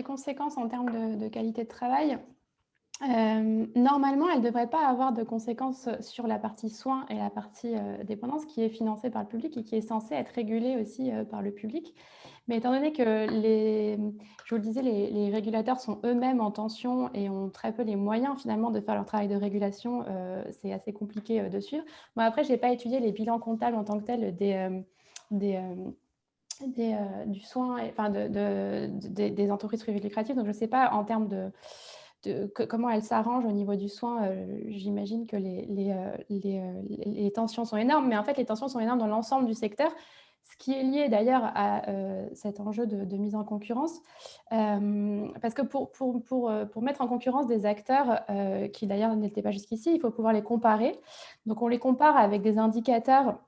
conséquences en termes de qualité de travail, normalement, elle ne devrait pas avoir de conséquences sur la partie soins et la partie dépendance qui est financée par le public et qui est censée être régulée aussi par le public. Mais étant donné que, je vous le disais, les régulateurs sont eux-mêmes en tension et ont très peu les moyens finalement de faire leur travail de régulation, c'est assez compliqué de suivre. Moi, après, je n'ai pas étudié les bilans comptables en tant que tels du soin, enfin des entreprises privées lucratives. Donc, je ne sais pas en termes comment elles s'arrangent au niveau du soin. J'imagine que les tensions sont énormes, mais en fait, les tensions sont énormes dans l'ensemble du secteur, ce qui est lié d'ailleurs à cet enjeu de mise en concurrence. Parce que pour mettre en concurrence des acteurs qui d'ailleurs n'étaient pas jusqu'ici, il faut pouvoir les comparer. Donc, on les compare avec des indicateurs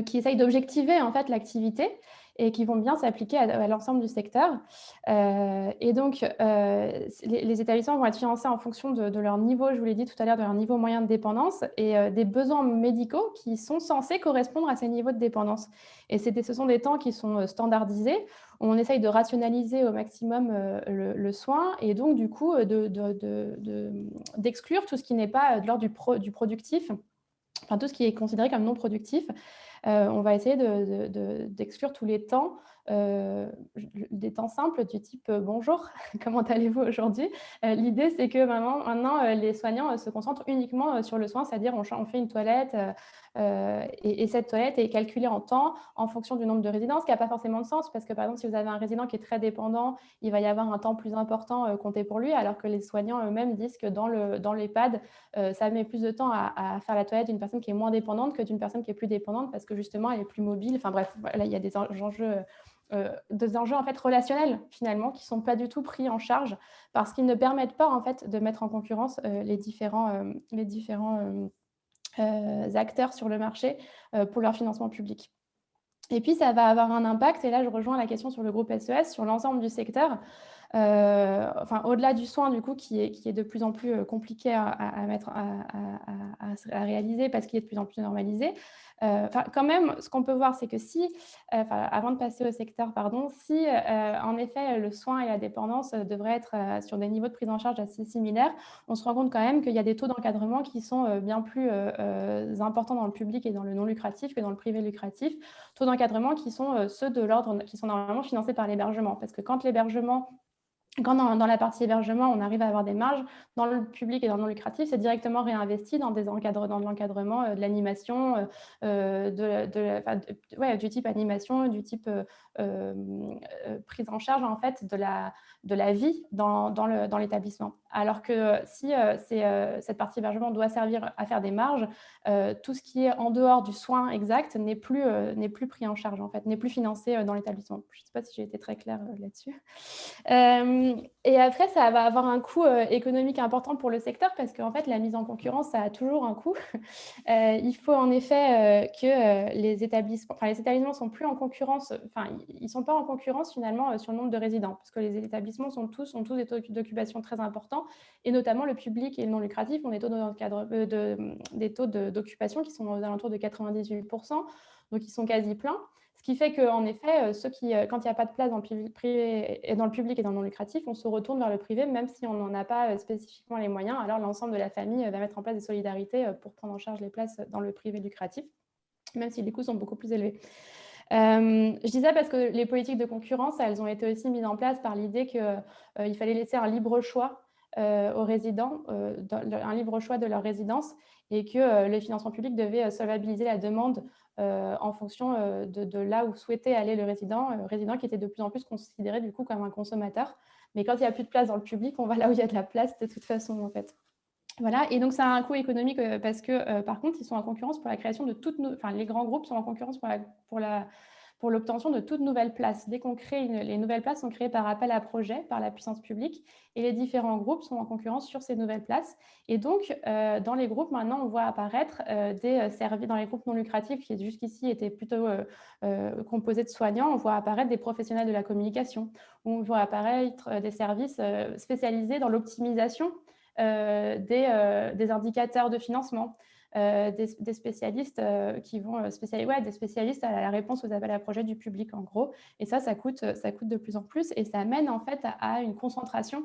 qui essayent d'objectiver en fait l'activité et qui vont bien s'appliquer à l'ensemble du secteur. Et donc, les établissements vont être financés en fonction de leur niveau, je vous l'ai dit tout à l'heure, de leur niveau moyen de dépendance et des besoins médicaux qui sont censés correspondre à ces niveaux de dépendance. Et ce sont des temps qui sont standardisés. On essaye de rationaliser au maximum le soin et donc, du coup, d'exclure tout ce qui n'est pas de l'ordre du productif, enfin tout ce qui est considéré comme non productif. On va essayer d'exclure tous les temps, des temps simples du type bonjour, comment allez-vous aujourd'hui? L'idée, c'est que maintenant les soignants se concentrent uniquement sur le soin, c'est-à-dire on fait une toilette et cette toilette est calculée en temps en fonction du nombre de résidents, ce qui n'a pas forcément de sens parce que, par exemple, si vous avez un résident qui est très dépendant, il va y avoir un temps plus important compté pour lui, alors que les soignants eux-mêmes disent que dans l'EHPAD, ça met plus de temps à faire la toilette d'une personne qui est moins dépendante que d'une personne qui est plus dépendante parce que justement, elle est plus mobile. Enfin bref, voilà, il y a des enjeux en fait relationnels finalement qui ne sont pas du tout pris en charge parce qu'ils ne permettent pas en fait de mettre en concurrence les différents acteurs sur le marché pour leur financement public. Et puis, ça va avoir un impact, et là, je rejoins la question sur le groupe SES, sur l'ensemble du secteur, au-delà du soin, du coup, qui est de plus en plus compliqué à réaliser parce qu'il est de plus en plus normalisé. Quand même, ce qu'on peut voir, c'est que avant de passer au secteur, si en effet, le soin et la dépendance devraient être sur des niveaux de prise en charge assez similaires, on se rend compte quand même qu'il y a des taux d'encadrement qui sont bien plus importants dans le public et dans le non lucratif que dans le privé lucratif. Taux d'encadrement qui sont ceux de l'ordre, qui sont normalement financés par l'hébergement. Parce que quand dans la partie hébergement, on arrive à avoir des marges, dans le public et dans le non lucratif, c'est directement réinvesti dans l'encadrement de l'animation, du type animation, du type prise en charge en fait de la vie dans l'établissement. Alors que si cette partie hébergement doit servir à faire des marges, tout ce qui est en dehors du soin exact n'est plus pris en charge, en fait, n'est plus financé dans l'établissement. Je ne sais pas si j'ai été très claire là-dessus. Et après, ça va avoir un coût économique important pour le secteur parce qu'en fait, la mise en concurrence, ça a toujours un coût. Il faut en effet que les établissements sont plus en concurrence, ils ne sont pas en concurrence finalement sur le nombre de résidents parce que les établissements ont tous des taux d'occupation très importants et notamment le public et le non lucratif ont des taux d'occupation qui sont aux alentours de 98%, donc ils sont quasi pleins. Ce qui fait qu'en effet, quand il n'y a pas de place dans le public et dans le non lucratif, on se retourne vers le privé, même si on n'en a pas spécifiquement les moyens. Alors, l'ensemble de la famille va mettre en place des solidarités pour prendre en charge les places dans le privé lucratif, même si les coûts sont beaucoup plus élevés. Je dis ça parce que les politiques de concurrence, elles ont été aussi mises en place par l'idée qu'il fallait laisser un libre choix aux résidents, un libre choix de leur résidence, et que les financements publics devaient solvabiliser la demande en fonction de là où souhaitait aller le résident qui était de plus en plus considéré du coup comme un consommateur. Mais quand il n'y a plus de place dans le public, on va là où il y a de la place de toute façon en fait. Voilà, et donc ça a un coût économique parce que par contre, ils sont en concurrence pour la création de les grands groupes sont en concurrence pour pour l'obtention de toute nouvelle place. Dès qu'on crée les nouvelles places sont créées par appel à projet, par la puissance publique, et les différents groupes sont en concurrence sur ces nouvelles places. Et donc, dans les groupes, maintenant, on voit apparaître des services, dans les groupes non lucratifs, qui jusqu'ici étaient plutôt composés de soignants, on voit apparaître des professionnels de la communication, on voit apparaître des services spécialisés dans l'optimisation des indicateurs de financement. Des spécialistes qui vont des spécialistes à la réponse aux appels à projets du public, en gros. Et ça coûte de plus en plus, et ça mène en fait à une concentration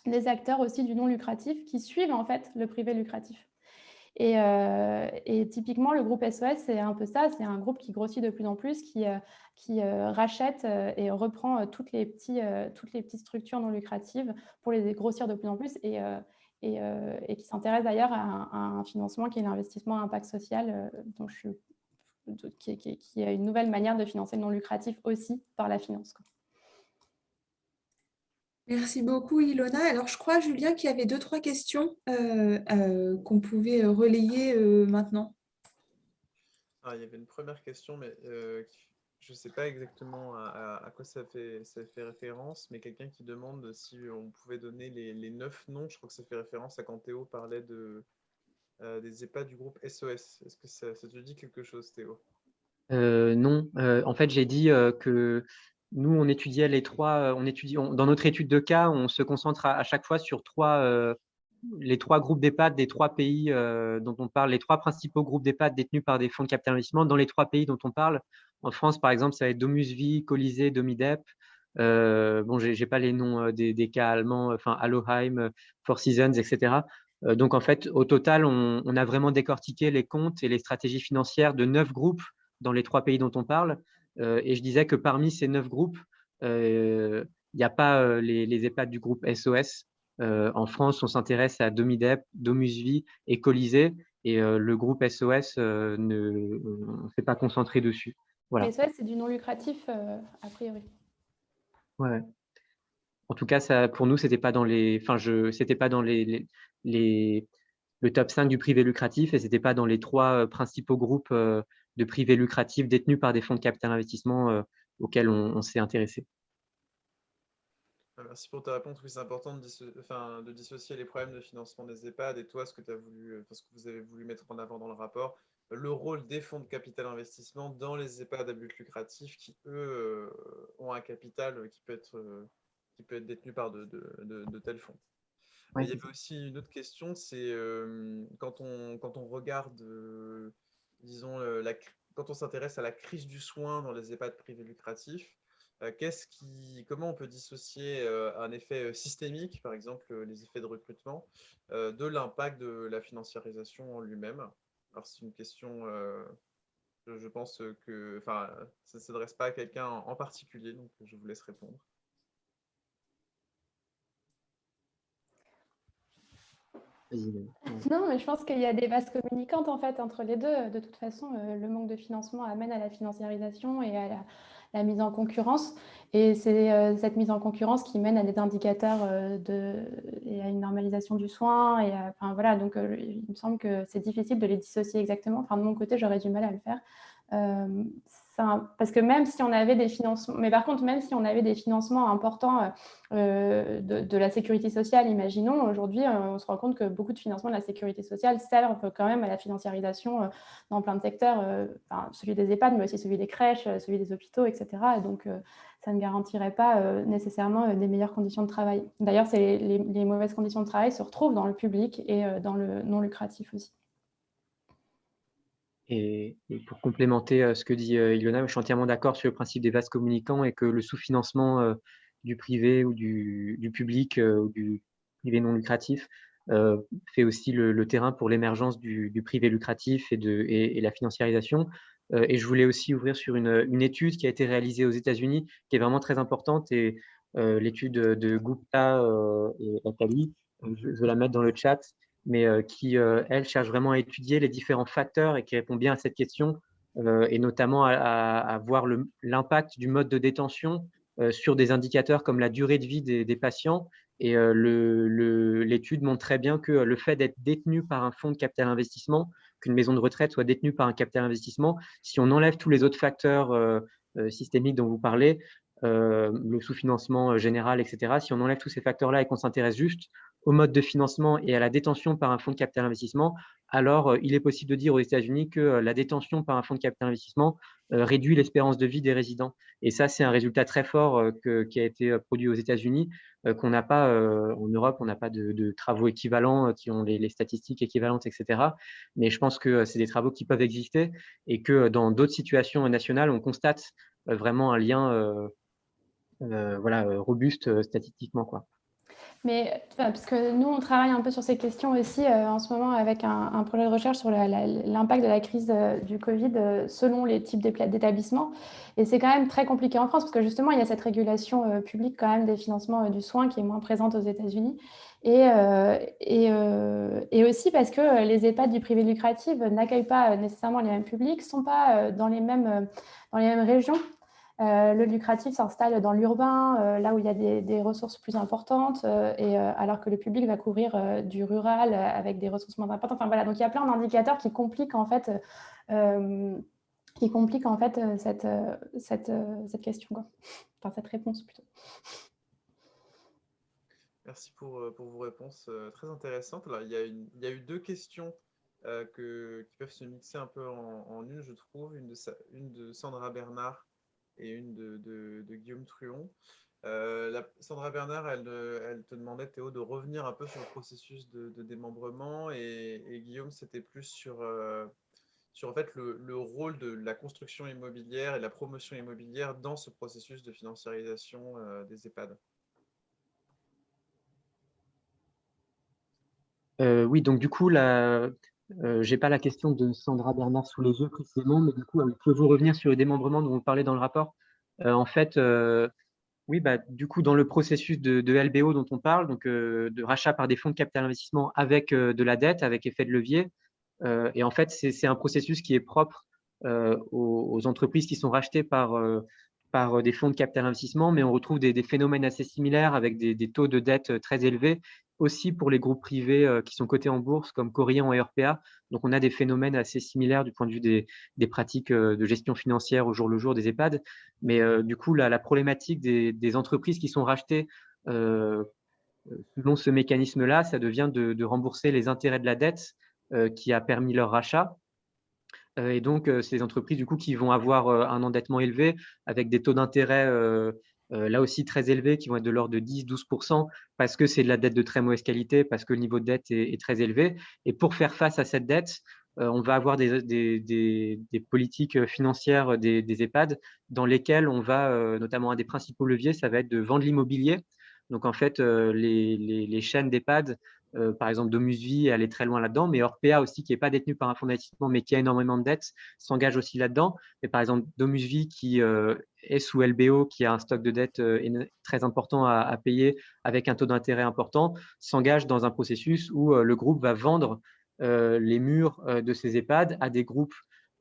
des acteurs aussi du non lucratif qui suivent en fait le privé lucratif. Et typiquement, le groupe SOS, c'est un peu ça, c'est un groupe qui grossit de plus en plus, qui rachète et reprend toutes les petites structures non lucratives pour les grossir de plus en plus, et qui s'intéresse d'ailleurs à un financement qui est l'investissement à impact social, qui est une nouvelle manière de financer le non lucratif aussi par la finance, quoi. Merci beaucoup, Ilona. Alors, je crois, Julien, qu'il y avait 2-3 questions qu'on pouvait relayer maintenant. Ah, il y avait une première question, mais je ne sais pas exactement à quoi ça fait référence, mais quelqu'un qui demande si on pouvait donner les 9 noms. Je crois que ça fait référence à quand Théo parlait des EHPAD du groupe SOS. Est-ce que ça te dit quelque chose, Théo? Non, en fait, j'ai dit que nous, on étudiait les trois, dans notre étude de cas, on se concentre à chaque fois sur les 3 groupes d'EHPAD des 3 pays dont on parle, les 3 principaux groupes d'EHPAD détenus par des fonds de capital investissement dans les 3 pays dont on parle. En France, par exemple, ça va être DomusVi, Colisée, Domidep. Bon, j'ai pas les noms des cas allemands, enfin Alloheim, Four Seasons, etc. Donc, en fait, au total, on a vraiment décortiqué les comptes et les stratégies financières de 9 groupes dans les 3 pays dont on parle. Et je disais que parmi ces 9 groupes, il n'y a pas les EHPAD du groupe SOS. En France, on s'intéresse à Domidep, DomusVi et Colisée. Et le groupe SOS ne s'est pas concentré dessus. Voilà. Mais SOS, c'est du non lucratif, a priori. Ouais. En tout cas, ça, pour nous, c'était pas dans c'était pas dans le top 5 du privé lucratif, et c'était pas dans les 3 principaux groupes de privé lucratif détenus par des fonds de capital investissement auxquels on s'est intéressé. Merci pour ta réponse. Oui, c'est important de dissocier les problèmes de financement des EHPAD et toi, ce que vous avez voulu mettre en avant dans le rapport, le rôle des fonds de capital investissement dans les EHPAD à but lucratif qui, eux, ont un capital qui peut être détenu par de tels fonds. Ouais, il y avait aussi une autre question, c'est quand on regarde, disons, quand on s'intéresse à la crise du soin dans les EHPAD privés lucratifs, comment on peut dissocier un effet systémique, par exemple les effets de recrutement, de l'impact de la financiarisation en lui-même? Alors, c'est une question, je pense que ça ne s'adresse pas à quelqu'un en particulier, donc je vous laisse répondre. Non, mais je pense qu'il y a des vases communicantes en fait entre les deux. De toute façon, le manque de financement amène à la financiarisation et à la mise en concurrence. Et c'est cette mise en concurrence qui mène à des indicateurs et à une normalisation du soin. Enfin, voilà, donc il me semble que c'est difficile de les dissocier exactement. Enfin, de mon côté, j'aurais du mal à le faire. Parce que même si on avait des financements, mais par contre, même si on avait des financements importants de la sécurité sociale, imaginons, aujourd'hui, on se rend compte que beaucoup de financements de la sécurité sociale servent quand même à la financiarisation dans plein de secteurs, celui des EHPAD, mais aussi celui des crèches, celui des hôpitaux, etc. Et donc, ça ne garantirait pas nécessairement des meilleures conditions de travail. D'ailleurs, les mauvaises conditions de travail se retrouvent dans le public et dans le non lucratif aussi. Et pour complémenter ce que dit Ilona, je suis entièrement d'accord sur le principe des vases communicants et que le sous-financement du privé ou du public ou du privé non lucratif fait aussi le terrain pour l'émergence du privé lucratif et la financiarisation. Et je voulais aussi ouvrir sur une étude qui a été réalisée aux États-Unis, qui est vraiment très importante, et l'étude de Gupta et Attali, je vais la mettre dans le chat, mais qui, elle, cherche vraiment à étudier les différents facteurs et qui répond bien à cette question, et notamment à voir l'impact du mode de détention sur des indicateurs comme la durée de vie des patients. Et l'étude montre très bien que le fait d'être détenu par un fonds de capital investissement, qu'une maison de retraite soit détenue par un capital investissement, si on enlève tous les autres facteurs systémique dont vous parlez, le sous-financement général, etc. Si on enlève tous ces facteurs-là et qu'on s'intéresse juste au mode de financement et à la détention par un fonds de capital investissement, alors il est possible de dire aux États-Unis que la détention par un fonds de capital investissement réduit l'espérance de vie des résidents. Et ça, c'est un résultat très fort qui a été produit aux États-Unis, qu'on n'a pas en Europe. On n'a pas de travaux équivalents qui ont les statistiques équivalentes, etc. Mais je pense que c'est des travaux qui peuvent exister et que dans d'autres situations nationales, on constate vraiment un lien voilà, robuste statistiquement, quoi. Mais parce que nous, on travaille un peu sur ces questions aussi en ce moment avec un projet de recherche sur l'impact de la crise du Covid selon les types d'établissements. Et c'est quand même très compliqué en France parce que justement, il y a cette régulation publique quand même des financements du soin qui est moins présente aux États-Unis. Et aussi parce que les EHPAD du privé lucratif n'accueillent pas nécessairement les mêmes publics, ne sont pas dans les mêmes régions. Le lucratif s'installe dans l'urbain, là où il y a des ressources plus importantes, alors que le public va couvrir du rural avec des ressources moins importantes. Enfin, voilà, donc il y a plein d'indicateurs qui compliquent en fait, cette question, quoi. Enfin, cette réponse plutôt. Merci pour vos réponses très intéressantes. Alors, il y a eu deux questions qui peuvent se mixer un peu en une, je trouve, une de Sandra Bernard et une de Guillaume Truon. Sandra Bernard, elle te demandait, Théo, de revenir un peu sur le processus de démembrement et Guillaume, c'était plus sur en fait, le rôle de la construction immobilière et de la promotion immobilière dans ce processus de financiarisation des EHPAD. Oui, donc du coup, j'ai pas la question de Sandra Bernard sous les yeux précisément, mais du coup, pouvez-vous revenir sur le démembrement dont vous parlez dans le rapport? En fait, oui, bah, du coup, dans le processus de LBO dont on parle, donc de rachat par des fonds de capital investissement avec de la dette, avec effet de levier, et en fait, c'est un processus qui est propre aux entreprises qui sont rachetées par des fonds de capital investissement, mais on retrouve des phénomènes assez similaires avec des taux de dette très élevés, aussi pour les groupes privés qui sont cotés en bourse comme Corient et Orpea. Donc, on a des phénomènes assez similaires du point de vue des pratiques de gestion financière au jour le jour des EHPAD. Mais du coup, la problématique des entreprises qui sont rachetées selon ce mécanisme-là, ça devient de rembourser les intérêts de la dette qui a permis leur rachat. Et donc, ces entreprises, du coup, qui vont avoir un endettement élevé avec des taux d'intérêt là aussi très élevés, qui vont être de l'ordre de 10-12%, parce que c'est de la dette de très mauvaise qualité, parce que le niveau de dette est très élevé. Et pour faire face à cette dette, on va avoir des politiques financières des EHPAD dans lesquelles on va, notamment un des principaux leviers, ça va être de vendre l'immobilier. Donc, en fait, les chaînes d'EHPAD, par exemple, Domusvie, elle est très loin là-dedans, mais Orpea aussi, qui n'est pas détenu par un fonds d'investissement, mais qui a énormément de dettes, s'engage aussi là-dedans. Mais par exemple, Domusvie, qui est sous LBO, qui a un stock de dettes très important à payer avec un taux d'intérêt important, s'engage dans un processus où le groupe va vendre les murs de ses EHPAD à des groupes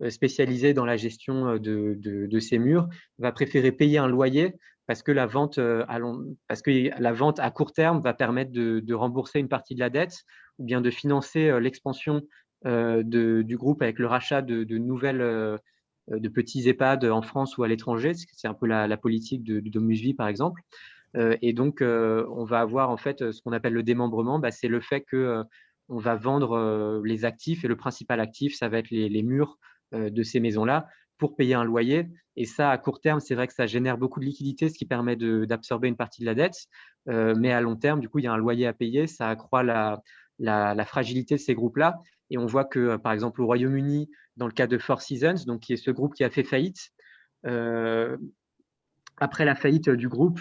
spécialisés dans la gestion de ces murs, va préférer payer un loyer parce que la vente à court terme va permettre de rembourser une partie de la dette ou bien de financer l'expansion du groupe avec le rachat de petits EHPAD en France ou à l'étranger. C'est un peu la politique de Domusvie, par exemple. Et donc, on va avoir en fait ce qu'on appelle le démembrement. Bah, c'est le fait que on va vendre les actifs et le principal actif, ça va être les murs de ces maisons-là pour payer un loyer. Et ça, à court terme, c'est vrai que ça génère beaucoup de liquidités, ce qui permet d'absorber une partie de la dette. Mais à long terme, du coup, il y a un loyer à payer. Ça accroît la fragilité de ces groupes-là. Et on voit que, par exemple, au Royaume-Uni, dans le cas de Four Seasons, donc qui est ce groupe qui a fait faillite, après la faillite du groupe,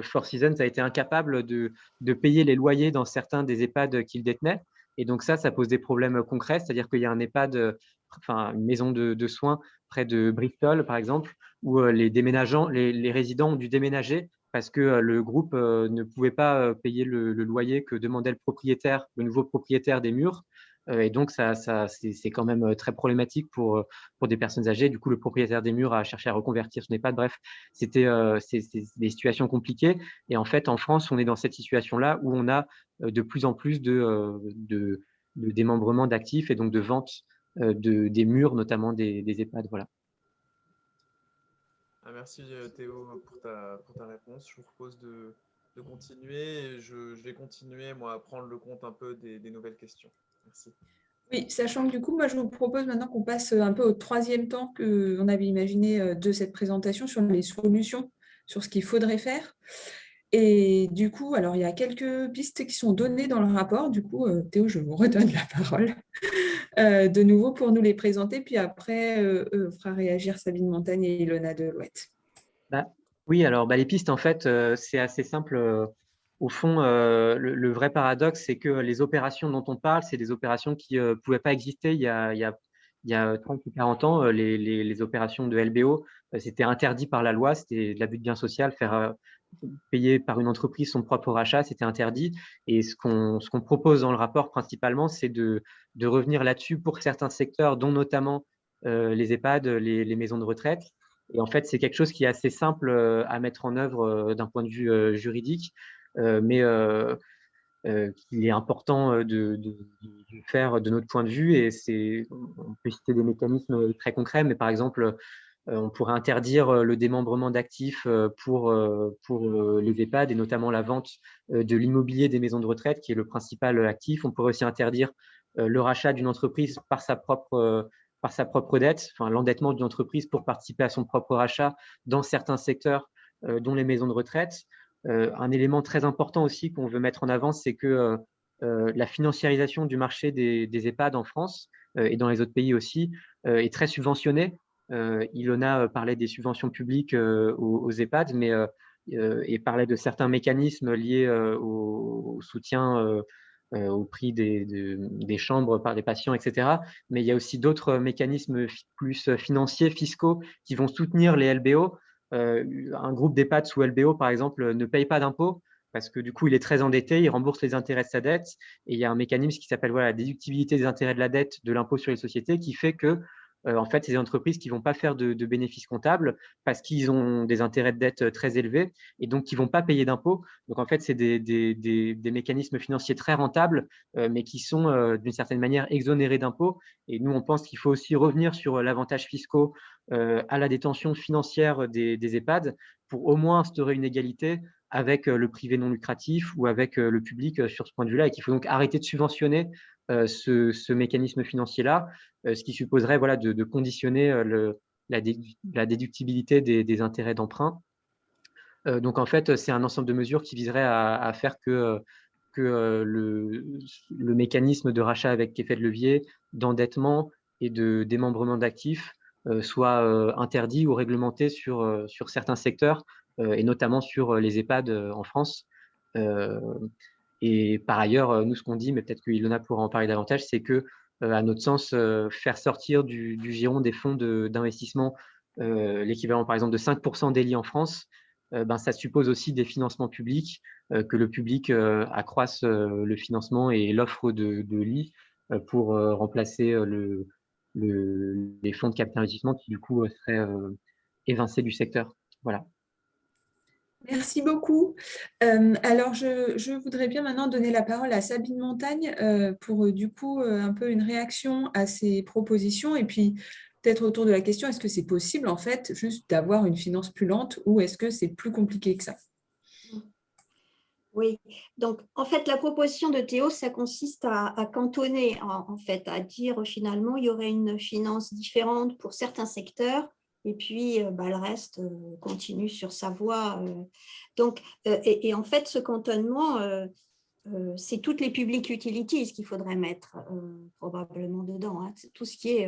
Four Seasons a été incapable de payer les loyers dans certains des EHPAD qu'il détenait. Et donc ça pose des problèmes concrets, c'est-à-dire qu'il y a un EHPAD, enfin une maison de soins près de Bristol, par exemple, où les résidents ont dû déménager parce que le groupe ne pouvait pas payer le loyer que demandait le nouveau propriétaire des murs. Et donc, c'est quand même très problématique pour des personnes âgées. Du coup, le propriétaire des murs a cherché à reconvertir son EHPAD. Bref, c'est des situations compliquées. Et en fait, en France, on est dans cette situation-là où on a de plus en plus de démembrement d'actifs et donc de vente des murs, notamment des EHPAD. Voilà. Merci Théo pour ta réponse. Je vous propose de continuer. Et je vais continuer, moi, à prendre le compte un peu des nouvelles questions. Merci. Oui, sachant que du coup, moi, je vous propose maintenant qu'on passe un peu au troisième temps qu'on avait imaginé de cette présentation sur les solutions, sur ce qu'il faudrait faire. Et du coup, alors il y a quelques pistes qui sont données dans le rapport. Du coup, Théo, je vous redonne la parole de nouveau pour nous les présenter. Puis après, on fera réagir Sabine Montagne et Ilona Delouette. Oui, alors les pistes, en fait, c'est assez simple. Au fond, le vrai paradoxe, c'est que les opérations dont on parle, c'est des opérations qui ne pouvaient pas exister il y a 30 ou 40 ans. Les opérations de LBO, c'était interdit par la loi, c'était de l'abus de bien social, faire payer par une entreprise son propre rachat, c'était interdit. Et ce qu'on propose dans le rapport principalement, c'est de revenir là-dessus pour certains secteurs, dont notamment les EHPAD, les maisons de retraite. Et en fait, c'est quelque chose qui est assez simple à mettre en œuvre d'un point de vue juridique, mais qu'il est important de faire de notre point de vue. Et on peut citer des mécanismes très concrets, mais par exemple, on pourrait interdire le démembrement d'actifs pour les EHPAD et notamment la vente de l'immobilier des maisons de retraite, qui est le principal actif. On pourrait aussi interdire le rachat d'une entreprise par sa propre dette, enfin l'endettement d'une entreprise pour participer à son propre rachat dans certains secteurs, dont les maisons de retraite. Un élément très important aussi qu'on veut mettre en avant, c'est que la financiarisation du marché des EHPAD en France et dans les autres pays aussi est très subventionnée. Ilona parlait des subventions publiques aux EHPAD, mais et parlait de certains mécanismes liés au soutien au prix des chambres par les patients, etc. Mais il y a aussi d'autres mécanismes plus financiers, fiscaux, qui vont soutenir les LBO. Un groupe d'EHPAD sous LBO, par exemple, ne paye pas d'impôts parce que du coup, il est très endetté, il rembourse les intérêts de sa dette. Et il y a un mécanisme qui s'appelle la déductibilité des intérêts de la dette de l'impôt sur les sociétés qui fait que en fait, c'est des entreprises qui ne vont pas faire de bénéfices comptables parce qu'ils ont des intérêts de dette très élevés et donc qui ne vont pas payer d'impôts. Donc, en fait, c'est des mécanismes financiers très rentables, mais qui sont d'une certaine manière exonérés d'impôts. Et nous, on pense qu'il faut aussi revenir sur l'avantage fiscal à la détention financière des EHPAD pour au moins instaurer une égalité avec le privé non lucratif ou avec le public sur ce point de vue-là, et qu'il faut donc arrêter de subventionner ce mécanisme financier-là, ce qui supposerait de conditionner la déductibilité des intérêts d'emprunt. Donc, en fait, c'est un ensemble de mesures qui viserait à faire que le mécanisme de rachat avec effet de levier, d'endettement et de démembrement d'actifs soit interdit ou réglementé sur certains secteurs, et notamment sur les EHPAD en France. Et par ailleurs, nous, ce qu'on dit, mais peut-être que Ilona pourra en parler davantage, c'est que, à notre sens, faire sortir du giron des fonds d'investissement l'équivalent, par exemple, de 5% des lits en France, ça suppose aussi des financements publics, que le public accroisse le financement et l'offre de lits pour remplacer les fonds de capital investissement qui, du coup, seraient évincés du secteur. Voilà. Merci beaucoup. Alors, je voudrais bien maintenant donner la parole à Sabine Montagne pour du coup un peu une réaction à ces propositions et puis peut-être autour de la question, est-ce que c'est possible en fait juste d'avoir une finance plus lente ou est-ce que c'est plus compliqué que ça? Oui, donc en fait, la proposition de Théo, ça consiste à cantonner, en fait, à dire finalement, il y aurait une finance différente pour certains secteurs et puis le reste continue sur sa voie. Donc, et en fait, ce cantonnement, c'est toutes les public utilities qu'il faudrait mettre probablement dedans, hein. Tout ce qui est,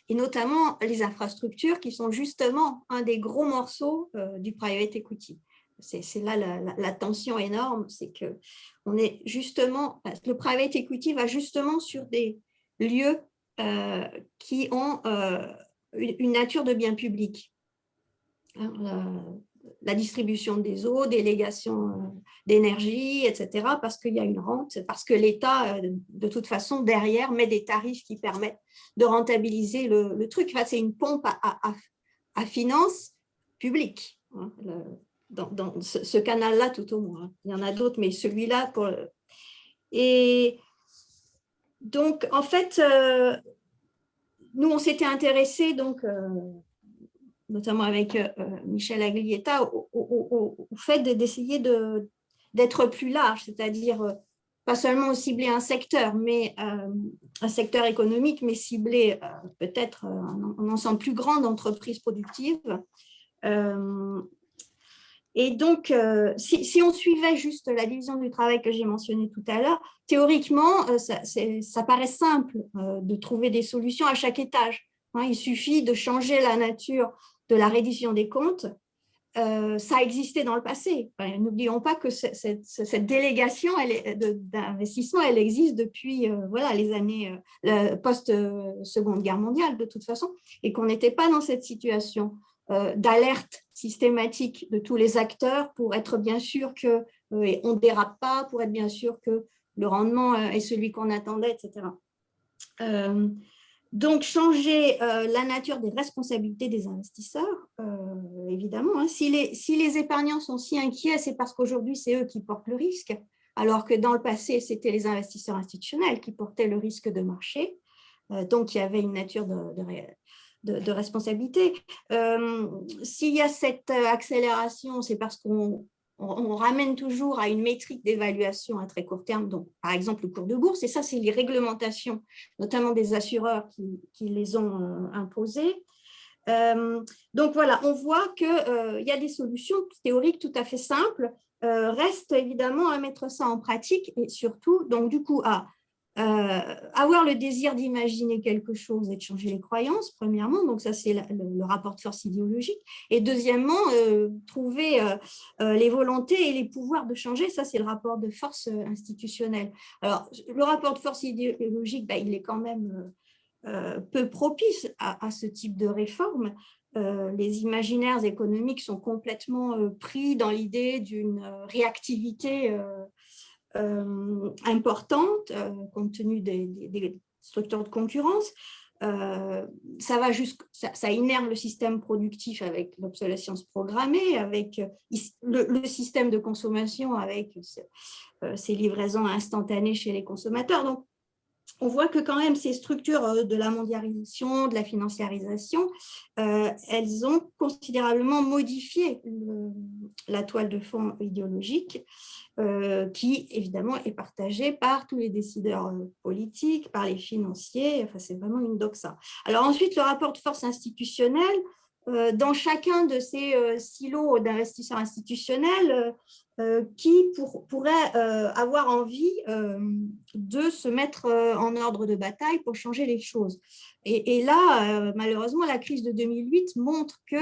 et notamment les infrastructures qui sont justement un des gros morceaux du private equity. C'est là la tension énorme, c'est que on est justement, le private equity va justement sur des lieux qui ont une nature de bien public. La distribution des eaux, délégation d'énergie, etc., parce qu'il y a une rente, parce que l'État, de toute façon, derrière, met des tarifs qui permettent de rentabiliser le truc. Enfin, c'est une pompe à finances publiques, hein, dans ce canal-là, tout au moins. Il y en a d'autres, mais celui-là, et donc, en fait, nous, on s'était intéressés, donc, notamment avec Michel Aglietta, au fait d'essayer d'être plus large, c'est-à-dire pas seulement cibler un secteur économique, mais cibler peut-être un ensemble plus grand d'entreprises productives. Et donc, si on suivait juste la division du travail que j'ai mentionnée tout à l'heure, théoriquement, ça paraît simple de trouver des solutions à chaque étage. Il suffit de changer la nature de la reddition des comptes. Ça existait dans le passé. N'oublions pas que cette délégation d'investissement, elle existe depuis les années post-Seconde Guerre mondiale, de toute façon, et qu'on n'était pas dans cette situation d'alerte systématique de tous les acteurs pour être bien sûr qu'on ne dérape pas, pour être bien sûr que le rendement est celui qu'on attendait, etc. Donc, changer la nature des responsabilités des investisseurs, évidemment. Hein. Si les épargnants sont si inquiets, c'est parce qu'aujourd'hui, c'est eux qui portent le risque, alors que dans le passé, c'était les investisseurs institutionnels qui portaient le risque de marché. Donc, il y avait une nature de responsabilité. S'il y a cette accélération, c'est parce qu'on ramène toujours à une métrique d'évaluation à très court terme, donc par exemple le cours de bourse, et ça, c'est les réglementations, notamment des assureurs qui les ont imposées. Donc voilà, on voit qu'il y a des solutions théoriques tout à fait simples, reste évidemment à mettre ça en pratique et surtout, donc du coup, à avoir le désir d'imaginer quelque chose et de changer les croyances, premièrement, donc ça c'est le rapport de force idéologique, et deuxièmement, trouver les volontés et les pouvoirs de changer, ça c'est le rapport de force institutionnel. Alors, le rapport de force idéologique, il est quand même peu propice à ce type de réforme. Les imaginaires économiques sont complètement pris dans l'idée d'une réactivité importante compte tenu des structures de concurrence. Ça innerve le système productif avec l'obsolescence programmée, avec le système de consommation avec ces livraisons instantanées chez les consommateurs. Donc, on voit que quand même ces structures de la mondialisation, de la financiarisation, elles ont considérablement modifié la toile de fond idéologique qui, évidemment, est partagée par tous les décideurs politiques, par les financiers. Enfin, c'est vraiment une doxa. Alors ensuite, le rapport de force institutionnelle, dans chacun de ces silos d'investisseurs institutionnels, qui pourraient avoir envie de se mettre en ordre de bataille pour changer les choses. Et là, malheureusement, la crise de 2008 montre que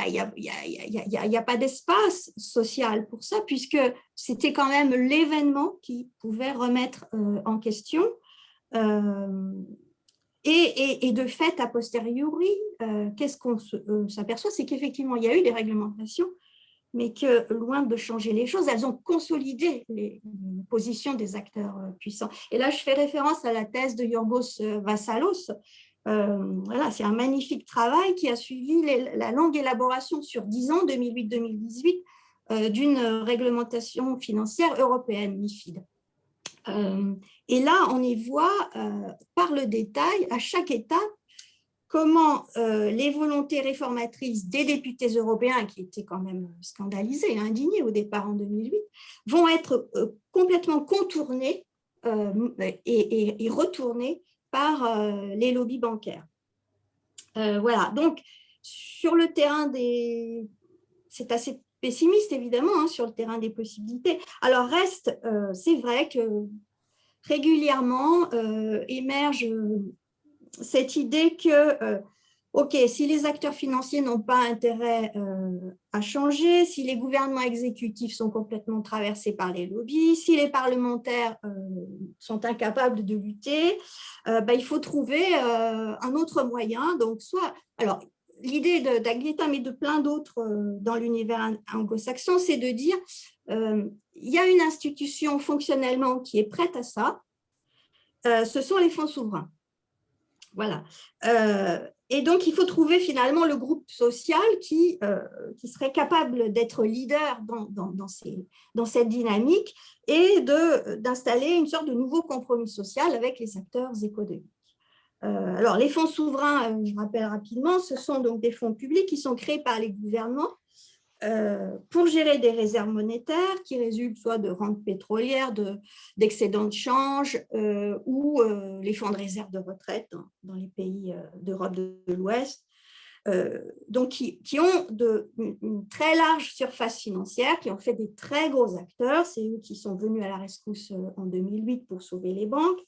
il n'y a pas d'espace social pour ça, puisque c'était quand même l'événement qui pouvait remettre en question. Et de fait, a posteriori, qu'est-ce qu'on s'aperçoit, c'est qu'effectivement, il y a eu des réglementations, mais que loin de changer les choses, elles ont consolidé les positions des acteurs puissants. Et là, je fais référence à la thèse de Yorgos Vassalos. Voilà, c'est un magnifique travail qui a suivi la longue élaboration sur 10 ans, 2008-2018, d'une réglementation financière européenne, MiFID. Et là, on y voit par le détail, à chaque étape, comment les volontés réformatrices des députés européens, qui étaient quand même scandalisés, indignés au départ en 2008, vont être complètement contournées et retournées par les lobbies bancaires. Voilà, donc sur le terrain c'est assez pessimiste évidemment, sur le terrain des possibilités. Alors reste, c'est vrai que régulièrement émerge cette idée que, OK, si les acteurs financiers n'ont pas intérêt à changer, si les gouvernements exécutifs sont complètement traversés par les lobbies, si les parlementaires sont incapables de lutter, il faut trouver un autre moyen. Donc, alors, l'idée d'Aglietta, mais de plein d'autres dans l'univers anglo-saxon, c'est de dire il y a une institution fonctionnellement qui est prête à ça, ce sont les fonds souverains. Voilà. Et donc, il faut trouver finalement le groupe social qui serait capable d'être leader dans cette dynamique et d'installer une sorte de nouveau compromis social avec les acteurs économiques. Alors, les fonds souverains, je rappelle rapidement, ce sont donc des fonds publics qui sont créés par les gouvernements pour gérer des réserves monétaires qui résultent soit de rentes pétrolières, d'excédents de change ou les fonds de réserve de retraite dans les pays d'Europe de l'Ouest. Donc qui ont une très large surface financière, qui ont fait des très gros acteurs. C'est eux qui sont venus à la rescousse en 2008 pour sauver les banques.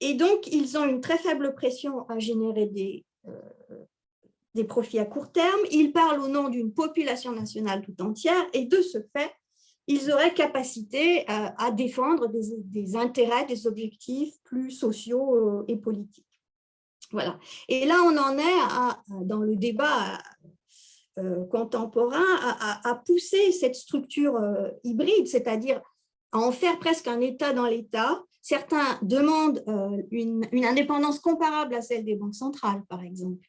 Et donc, ils ont une très faible pression à générer des profits à court terme. Ils parlent au nom d'une population nationale tout entière et de ce fait, ils auraient capacité à défendre des intérêts, des objectifs plus sociaux et politiques. Voilà. Et là, on en est dans le débat contemporain à pousser cette structure hybride, c'est-à-dire à en faire presque un État dans l'État. Certains demandent une indépendance comparable à celle des banques centrales, par exemple.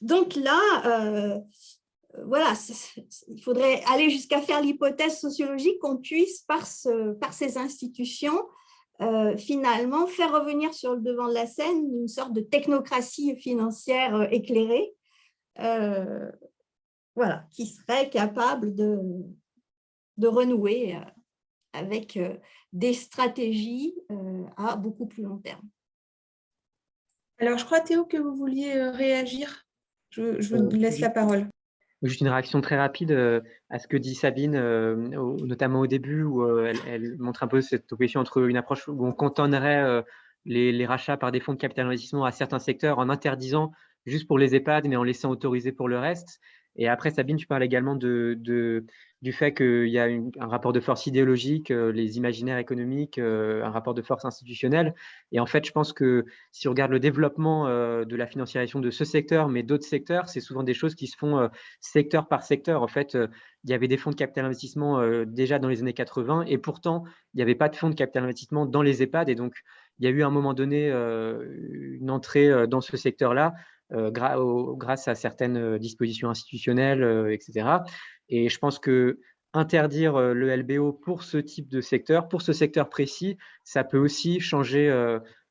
Donc là, voilà, il faudrait aller jusqu'à faire l'hypothèse sociologique qu'on puisse, par ces institutions, finalement, faire revenir sur le devant de la scène une sorte de technocratie financière éclairée, voilà, qui serait capable de renouer avec des stratégies à beaucoup plus long terme. Alors, je crois, Théo, que vous vouliez réagir. Je vous laisse la parole. Juste une réaction très rapide à ce que dit Sabine, notamment au début, où elle montre un peu cette opposition entre une approche où on cantonnerait les rachats par des fonds de capital investissement à certains secteurs en interdisant juste pour les EHPAD, mais en laissant autoriser pour le reste. Et après, Sabine, tu parles également du fait qu'il y a un rapport de force idéologique, les imaginaires économiques, un rapport de force institutionnelle. Et en fait, je pense que si on regarde le développement de la financiarisation de ce secteur, mais d'autres secteurs, c'est souvent des choses qui se font secteur par secteur. En fait, il y avait des fonds de capital investissement déjà dans les années 80 et pourtant, il n'y avait pas de fonds de capital investissement dans les EHPAD. Et donc, il y a eu à un moment donné une entrée dans ce secteur-là grâce à certaines dispositions institutionnelles, etc. Et je pense que interdire le LBO pour ce type de secteur, pour ce secteur précis, ça peut aussi changer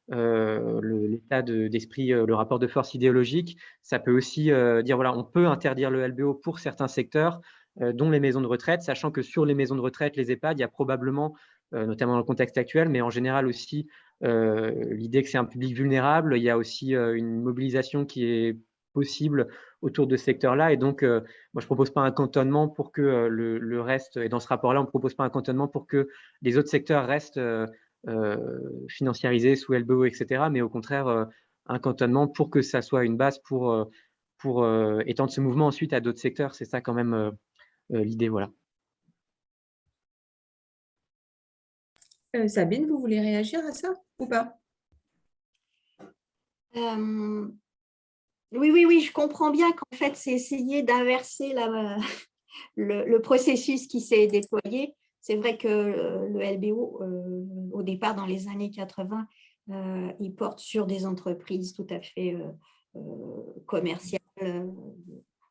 l'état d'esprit, le rapport de force idéologique. Ça peut aussi dire, voilà, on peut interdire le LBO pour certains secteurs, dont les maisons de retraite, sachant que sur les maisons de retraite, les EHPAD, il y a probablement, notamment dans le contexte actuel, mais en général aussi, l'idée que c'est un public vulnérable. Il y a aussi une mobilisation qui est possible autour de ce secteur-là. Et donc, moi, je ne propose pas un cantonnement pour que le reste, et dans ce rapport-là, on ne propose pas un cantonnement pour que les autres secteurs restent financiarisés sous LBO, etc. Mais au contraire, un cantonnement pour que ça soit une base pour étendre ce mouvement ensuite à d'autres secteurs. C'est ça quand même l'idée, voilà. Sabine, vous voulez réagir à ça ou pas? Oui, je comprends bien qu'en fait, c'est essayer d'inverser le processus qui s'est déployé. C'est vrai que le LBO, au départ, dans les années 80, il porte sur des entreprises tout à fait commerciales,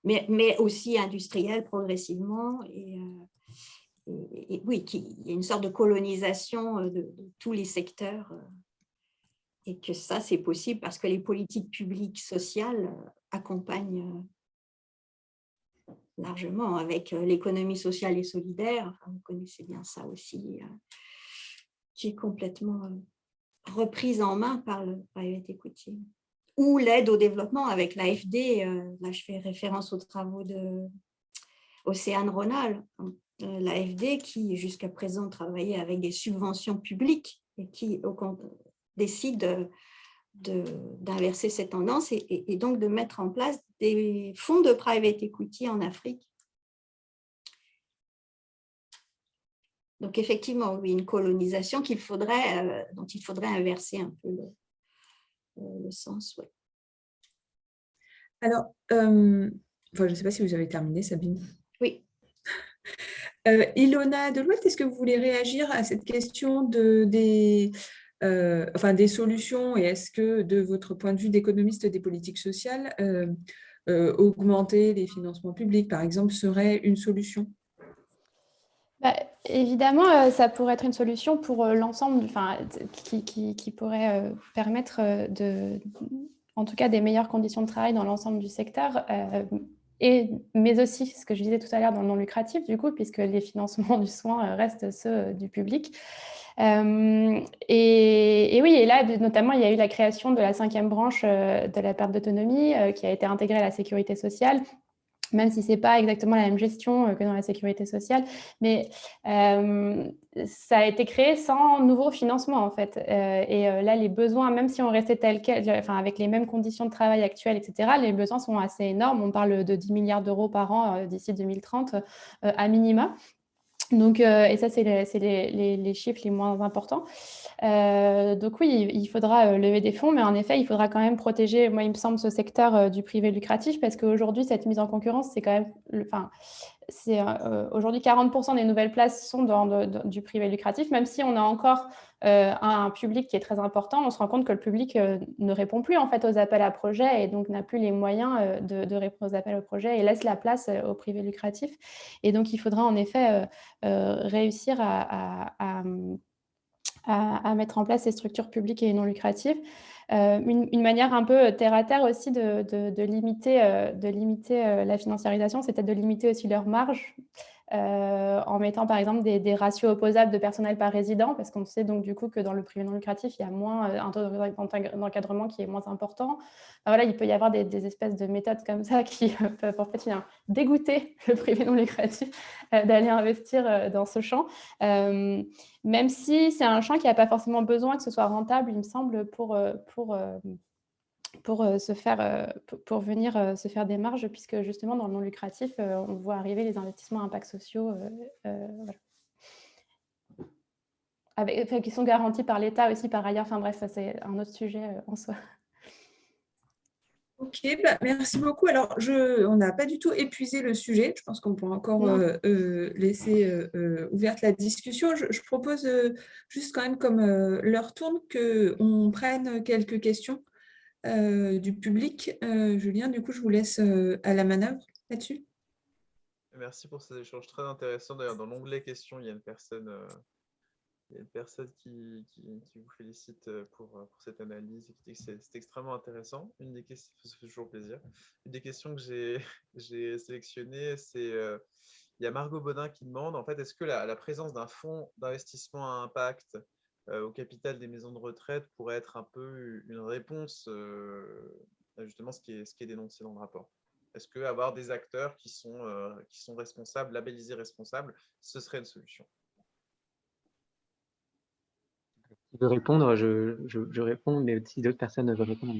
mais aussi industrielles progressivement. Et oui, il y a une sorte de colonisation de tous les secteurs. Et que ça, c'est possible parce que les politiques publiques sociales accompagnent largement avec l'économie sociale et solidaire. Enfin, vous connaissez bien ça aussi, qui est complètement reprise en main par le private equity. Ou l'aide au développement avec l'AFD. Là, je fais référence aux travaux d'Océane Ronald. L'AFD qui, jusqu'à présent, travaillait avec des subventions publiques et qui, décide d'inverser cette tendance et donc de mettre en place des fonds de private equity en Afrique. Donc effectivement, oui, une colonisation dont il faudrait inverser un peu le sens. Ouais. Alors, je ne sais pas si vous avez terminé, Sabine. Oui. Ilona Delouette, est-ce que vous voulez réagir à cette question des solutions et est-ce que, de votre point de vue d'économiste des politiques sociales, augmenter les financements publics, par exemple, serait une solution? Évidemment, ça pourrait être une solution pour l'ensemble, qui pourrait permettre en tout cas des meilleures conditions de travail dans l'ensemble du secteur, mais aussi, ce que je disais tout à l'heure, dans le non lucratif, du coup, puisque les financements du soin restent ceux du public. Et oui, et là, notamment, il y a eu la création de la 5e branche de la perte d'autonomie qui a été intégrée à la sécurité sociale, même si ce n'est pas exactement la même gestion que dans la sécurité sociale, mais ça a été créé sans nouveau financement, en fait. Là, les besoins, même si on restait tel quel, avec les mêmes conditions de travail actuelles, etc., les besoins sont assez énormes. On parle de 10 milliards d'euros par an d'ici 2030 à minima. Donc, et ça, c'est les chiffres les moins importants. Donc oui, il faudra lever des fonds, mais en effet, il faudra quand même protéger, moi, il me semble, ce secteur du privé lucratif, parce qu'aujourd'hui, cette mise en concurrence, c'est quand même... aujourd'hui, 40% des nouvelles places sont du privé lucratif, même si on a encore un public qui est très important. On se rend compte que le public ne répond plus en fait aux appels à projets et donc n'a plus les moyens de répondre aux appels à projets et laisse la place au privé lucratif. Et donc, il faudra en effet réussir à mettre en place ces structures publiques et non lucratives. Une manière un peu terre à terre aussi de limiter la financiarisation, c'est peut-être de limiter aussi leurs marges en mettant par exemple des ratios opposables de personnel par résident, parce qu'on sait donc du coup que dans le privé non lucratif, il y a un taux d'encadrement qui est moins important. Voilà, il peut y avoir des espèces de méthodes comme ça qui peuvent en fait dégoûter le privé non lucratif d'aller investir dans ce champ. Même si c'est un champ qui n'a pas forcément besoin que ce soit rentable, il me semble, pour venir se faire des marges, puisque justement, dans le non lucratif, on voit arriver les investissements à impact sociaux voilà. Qui sont garantis par l'État aussi, par ailleurs. Enfin bref, ça, c'est un autre sujet en soi. Ok, merci beaucoup. Alors, on n'a pas du tout épuisé le sujet. Je pense qu'on pourra encore laisser ouverte la discussion. Je propose juste quand même, comme l'heure tourne, qu'on prenne quelques questions du public. Julien, du coup, je vous laisse à la manœuvre là-dessus. Merci pour ces échanges très intéressants. D'ailleurs, dans l'onglet questions, il y a une personne qui vous félicite pour cette analyse et qui dit que c'est extrêmement intéressant. Une des questions, ça fait toujours plaisir. Une des questions que j'ai sélectionnées, c'est il y a Margot Bodin qui demande en fait, est-ce que la présence d'un fonds d'investissement à impact au capital des maisons de retraite pourrait être un peu une réponse à justement ce qui est dénoncé dans le rapport? Est-ce qu'avoir des acteurs qui sont responsables, labellisés responsables, ce serait une solution? Si je veux répondre, je réponds, mais si d'autres personnes veulent répondre,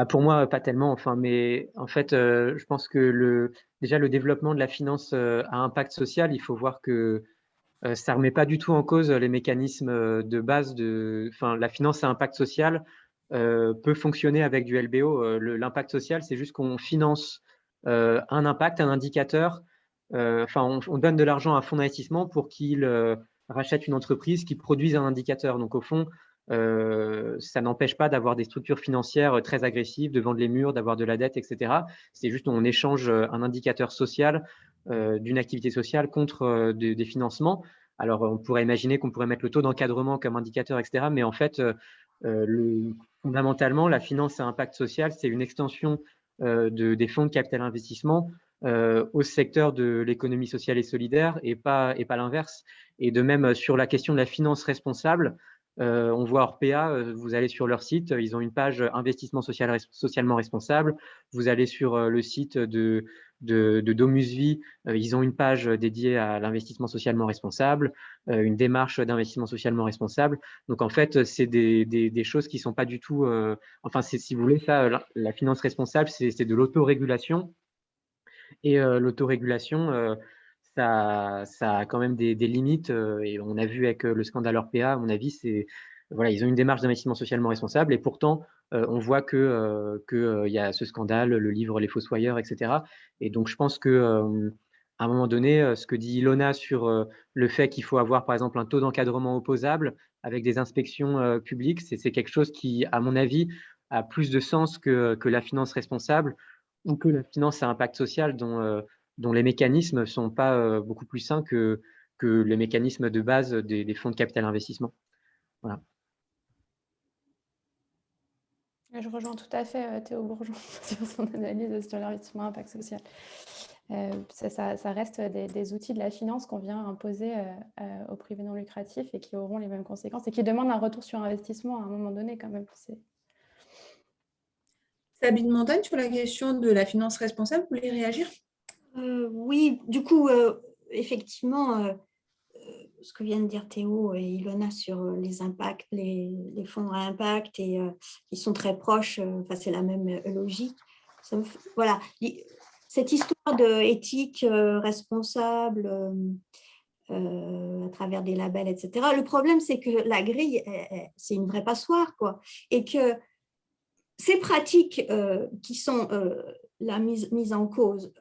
pour moi, pas tellement. Mais en fait, je pense que déjà le développement de la finance à impact social, il faut voir que ça ne remet pas du tout en cause les mécanismes de base la finance à impact social peut fonctionner avec du LBO. L'impact social, c'est juste qu'on finance un impact, un indicateur. On donne de l'argent à un fonds d'investissement pour qu'il rachète une entreprise qui produise un indicateur. Donc, au fond, ça n'empêche pas d'avoir des structures financières très agressives, de vendre les murs, d'avoir de la dette, etc. C'est juste on échange un indicateur social d'une activité sociale contre des financements. Alors, on pourrait imaginer qu'on pourrait mettre le taux d'encadrement comme indicateur, etc. Mais en fait, fondamentalement, la finance à impact social, c'est une extension des fonds de capital investissement au secteur de l'économie sociale et solidaire et pas l'inverse. Et de même, sur la question de la finance responsable, on voit Orpea, vous allez sur leur site, ils ont une page investissement socialement responsable. Vous allez sur le site de Domusvie, ils ont une page dédiée à l'investissement socialement responsable, une démarche d'investissement socialement responsable. Donc en fait, c'est des choses qui ne sont pas du tout... si vous voulez, ça, la finance responsable, c'est de l'autorégulation. Et l'autorégulation, ça a quand même des limites. Et on a vu avec le scandale Orpea, à mon avis, ils ont une démarche d'investissement socialement responsable. Et pourtant, on voit qu'il y a ce scandale, le livre Les Fossoyeurs, etc. Et donc, je pense qu'à un moment donné, ce que dit Ilona sur le fait qu'il faut avoir, par exemple, un taux d'encadrement opposable avec des inspections publiques, c'est quelque chose qui, à mon avis, a plus de sens que la finance responsable ou que la finance à impact social dont dont les mécanismes ne sont pas beaucoup plus sains que les mécanismes de base des fonds de capital investissement. Voilà. Je rejoins tout à fait Théo Bourgeon sur son analyse sur l'investissement à impact social. Ça reste des outils de la finance qu'on vient imposer au privé non lucratif et qui auront les mêmes conséquences et qui demandent un retour sur investissement à un moment donné quand même. Sabine Montagne, sur la question de la finance responsable, vous voulez réagir? Oui, du coup, effectivement, ce que vient de dire Théo et Ilona sur les impacts, les fonds à impact et qui sont très proches, c'est la même logique. Voilà, cette histoire d'éthique responsable à travers des labels, etc. Le problème, c'est que la grille, c'est une vraie passoire, quoi, et que ces pratiques qui sont la mise en cause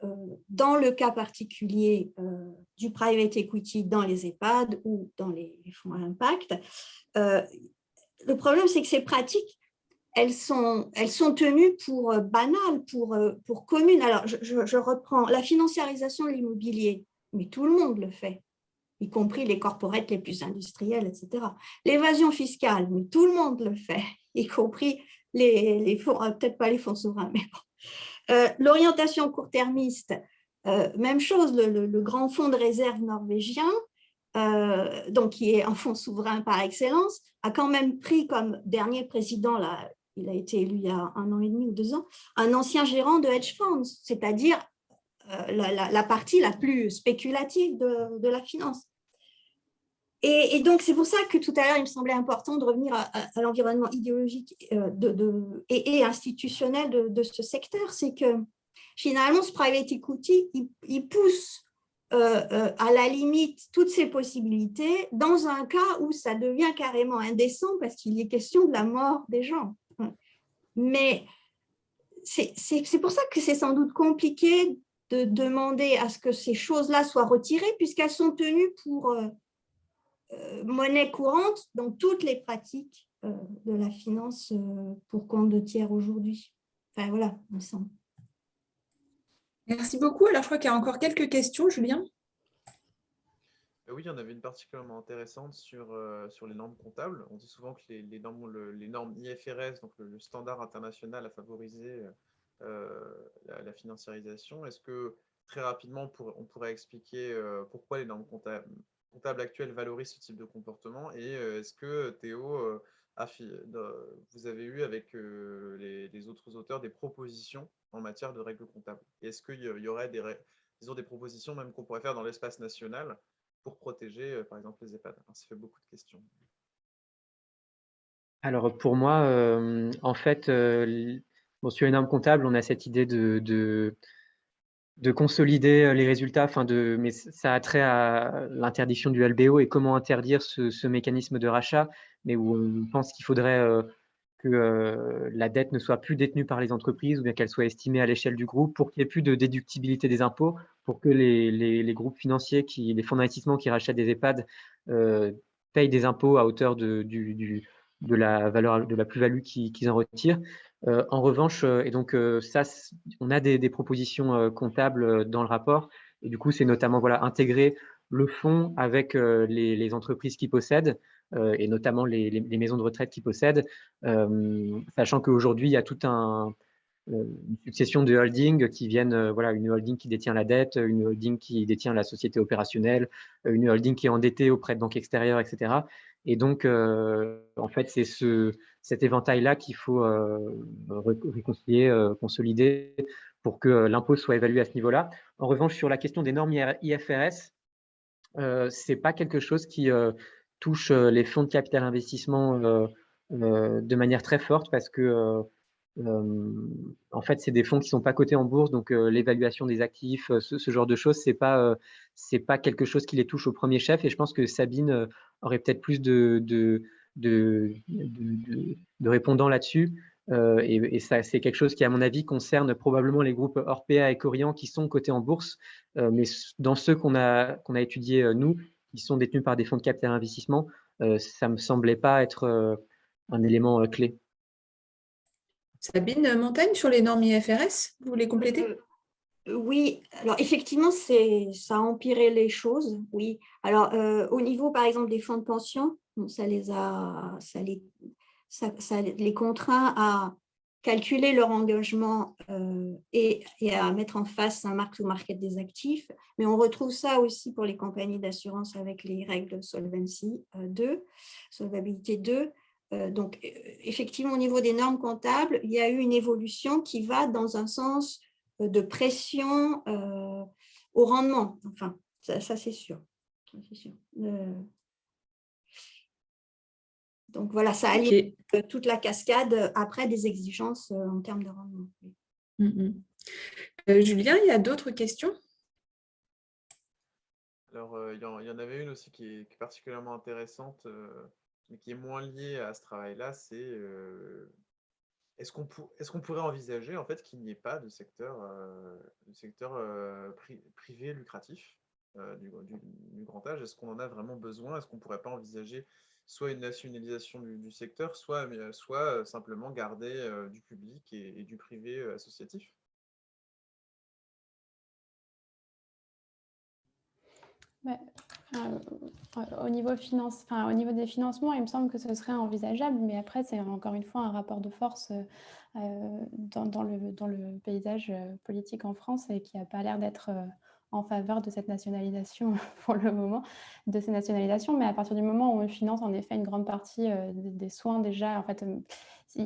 dans le cas particulier du private equity dans les EHPAD ou dans les fonds à impact, le problème, c'est que ces pratiques, elles sont tenues pour banales, pour communes. Alors, je reprends la financiarisation de l'immobilier, mais tout le monde le fait, y compris les corporates les plus industriels, etc. L'évasion fiscale, mais tout le monde le fait, y compris les fonds, peut-être pas les fonds souverains, mais bon. L'orientation court-termiste, même chose, le grand fonds de réserve norvégien, donc qui est un fonds souverain par excellence, a quand même pris comme dernier président, là, il a été élu il y a 1 an et demi ou 2 ans, un ancien gérant de hedge funds, c'est-à-dire la partie la plus spéculative de la finance. Et donc, c'est pour ça que tout à l'heure, il me semblait important de revenir à l'environnement idéologique et institutionnel de ce secteur. C'est que finalement, ce private equity, il pousse à la limite toutes ces possibilités dans un cas où ça devient carrément indécent parce qu'il est question de la mort des gens. Mais c'est pour ça que c'est sans doute compliqué de demander à ce que ces choses-là soient retirées puisqu'elles sont tenues pour monnaie courante dans toutes les pratiques de la finance pour compte de tiers aujourd'hui. Enfin voilà, il me semble. Merci beaucoup. Alors, je crois qu'il y a encore quelques questions, Julien. Oui, il y en avait une particulièrement intéressante sur les normes comptables. On dit souvent que les normes IFRS, donc le standard international, a favorisé la financiarisation. Est-ce que très rapidement, on pourrait expliquer pourquoi les normes comptables actuelles valorisent ce type de comportement? Et est-ce que Théo, vous avez eu avec les autres auteurs des propositions en matière de règles comptables? Et est-ce qu'il y aurait des propositions même qu'on pourrait faire dans l'espace national pour protéger, par exemple, les EHPAD? Ça fait beaucoup de questions. Alors, pour moi, en fait, sur les normes comptables, on a cette idée de consolider les résultats, mais ça a trait à l'interdiction du LBO et comment interdire ce mécanisme de rachat, mais où on pense qu'il faudrait que la dette ne soit plus détenue par les entreprises ou bien qu'elle soit estimée à l'échelle du groupe pour qu'il n'y ait plus de déductibilité des impôts, pour que les groupes financiers, les fonds d'investissement qui rachètent des EHPAD payent des impôts à hauteur de la valeur, de la plus-value qu'ils en retirent. En revanche, ça, on a des propositions comptables dans le rapport, et du coup, c'est notamment intégrer le fonds avec les entreprises qui possèdent, et notamment les maisons de retraite qui possèdent, sachant qu'aujourd'hui, il y a toute une succession de holdings qui viennent, une holding qui détient la dette, une holding qui détient la société opérationnelle, une holding qui est endettée auprès de banques extérieures, etc. Et donc, en fait, c'est cet éventail-là qu'il faut réconcilier, consolider pour que l'impôt soit évalué à ce niveau-là. En revanche, sur la question des normes IFRS, ce n'est pas quelque chose qui touche les fonds de capital investissement de manière très forte parce que en fait, c'est des fonds qui ne sont pas cotés en bourse, donc l'évaluation des actifs, ce genre de choses, c'est pas quelque chose qui les touche au premier chef. Et je pense que Sabine aurait peut-être plus de répondants là-dessus. Et ça, c'est quelque chose qui, à mon avis, concerne probablement les groupes Orpea et Corian qui sont cotés en bourse. Mais dans ceux qu'on a étudiés, nous, qui sont détenus par des fonds de capital investissement, ça ne me semblait pas être un élément clé. Sabine Montagne, sur les normes IFRS, vous voulez compléter? Oui, alors effectivement, ça a empiré les choses, oui. Alors, au niveau, par exemple, des fonds de pension, bon, ça les contraint à calculer leur engagement et à mettre en face un mark-to-market des actifs. Mais on retrouve ça aussi pour les compagnies d'assurance avec les règles Solvency 2, Solvabilité 2. Donc, effectivement, au niveau des normes comptables, il y a eu une évolution qui va dans un sens de pression au rendement. Enfin, ça c'est sûr. Donc voilà, ça allie toute la cascade après des exigences en termes de rendement. Julien, il y a d'autres questions? Alors, il y en avait une aussi qui est particulièrement intéressante, mais qui est moins liée à ce travail-là, c'est est-ce qu'on pourrait envisager en fait qu'il n'y ait pas de secteur privé lucratif du grand âge? Est-ce qu'on en a vraiment besoin? Est-ce qu'on ne pourrait pas envisager soit une nationalisation du secteur, soit simplement garder du public et du privé associatif? Ouais. Au niveau au niveau des financements, il me semble que ce serait envisageable, mais après, c'est encore une fois un rapport de force dans le paysage politique en France et qui n'a pas l'air d'être en faveur de cette nationalisation pour le moment, de ces nationalisations. Mais à partir du moment où on finance en effet une grande partie des soins déjà, en fait, ce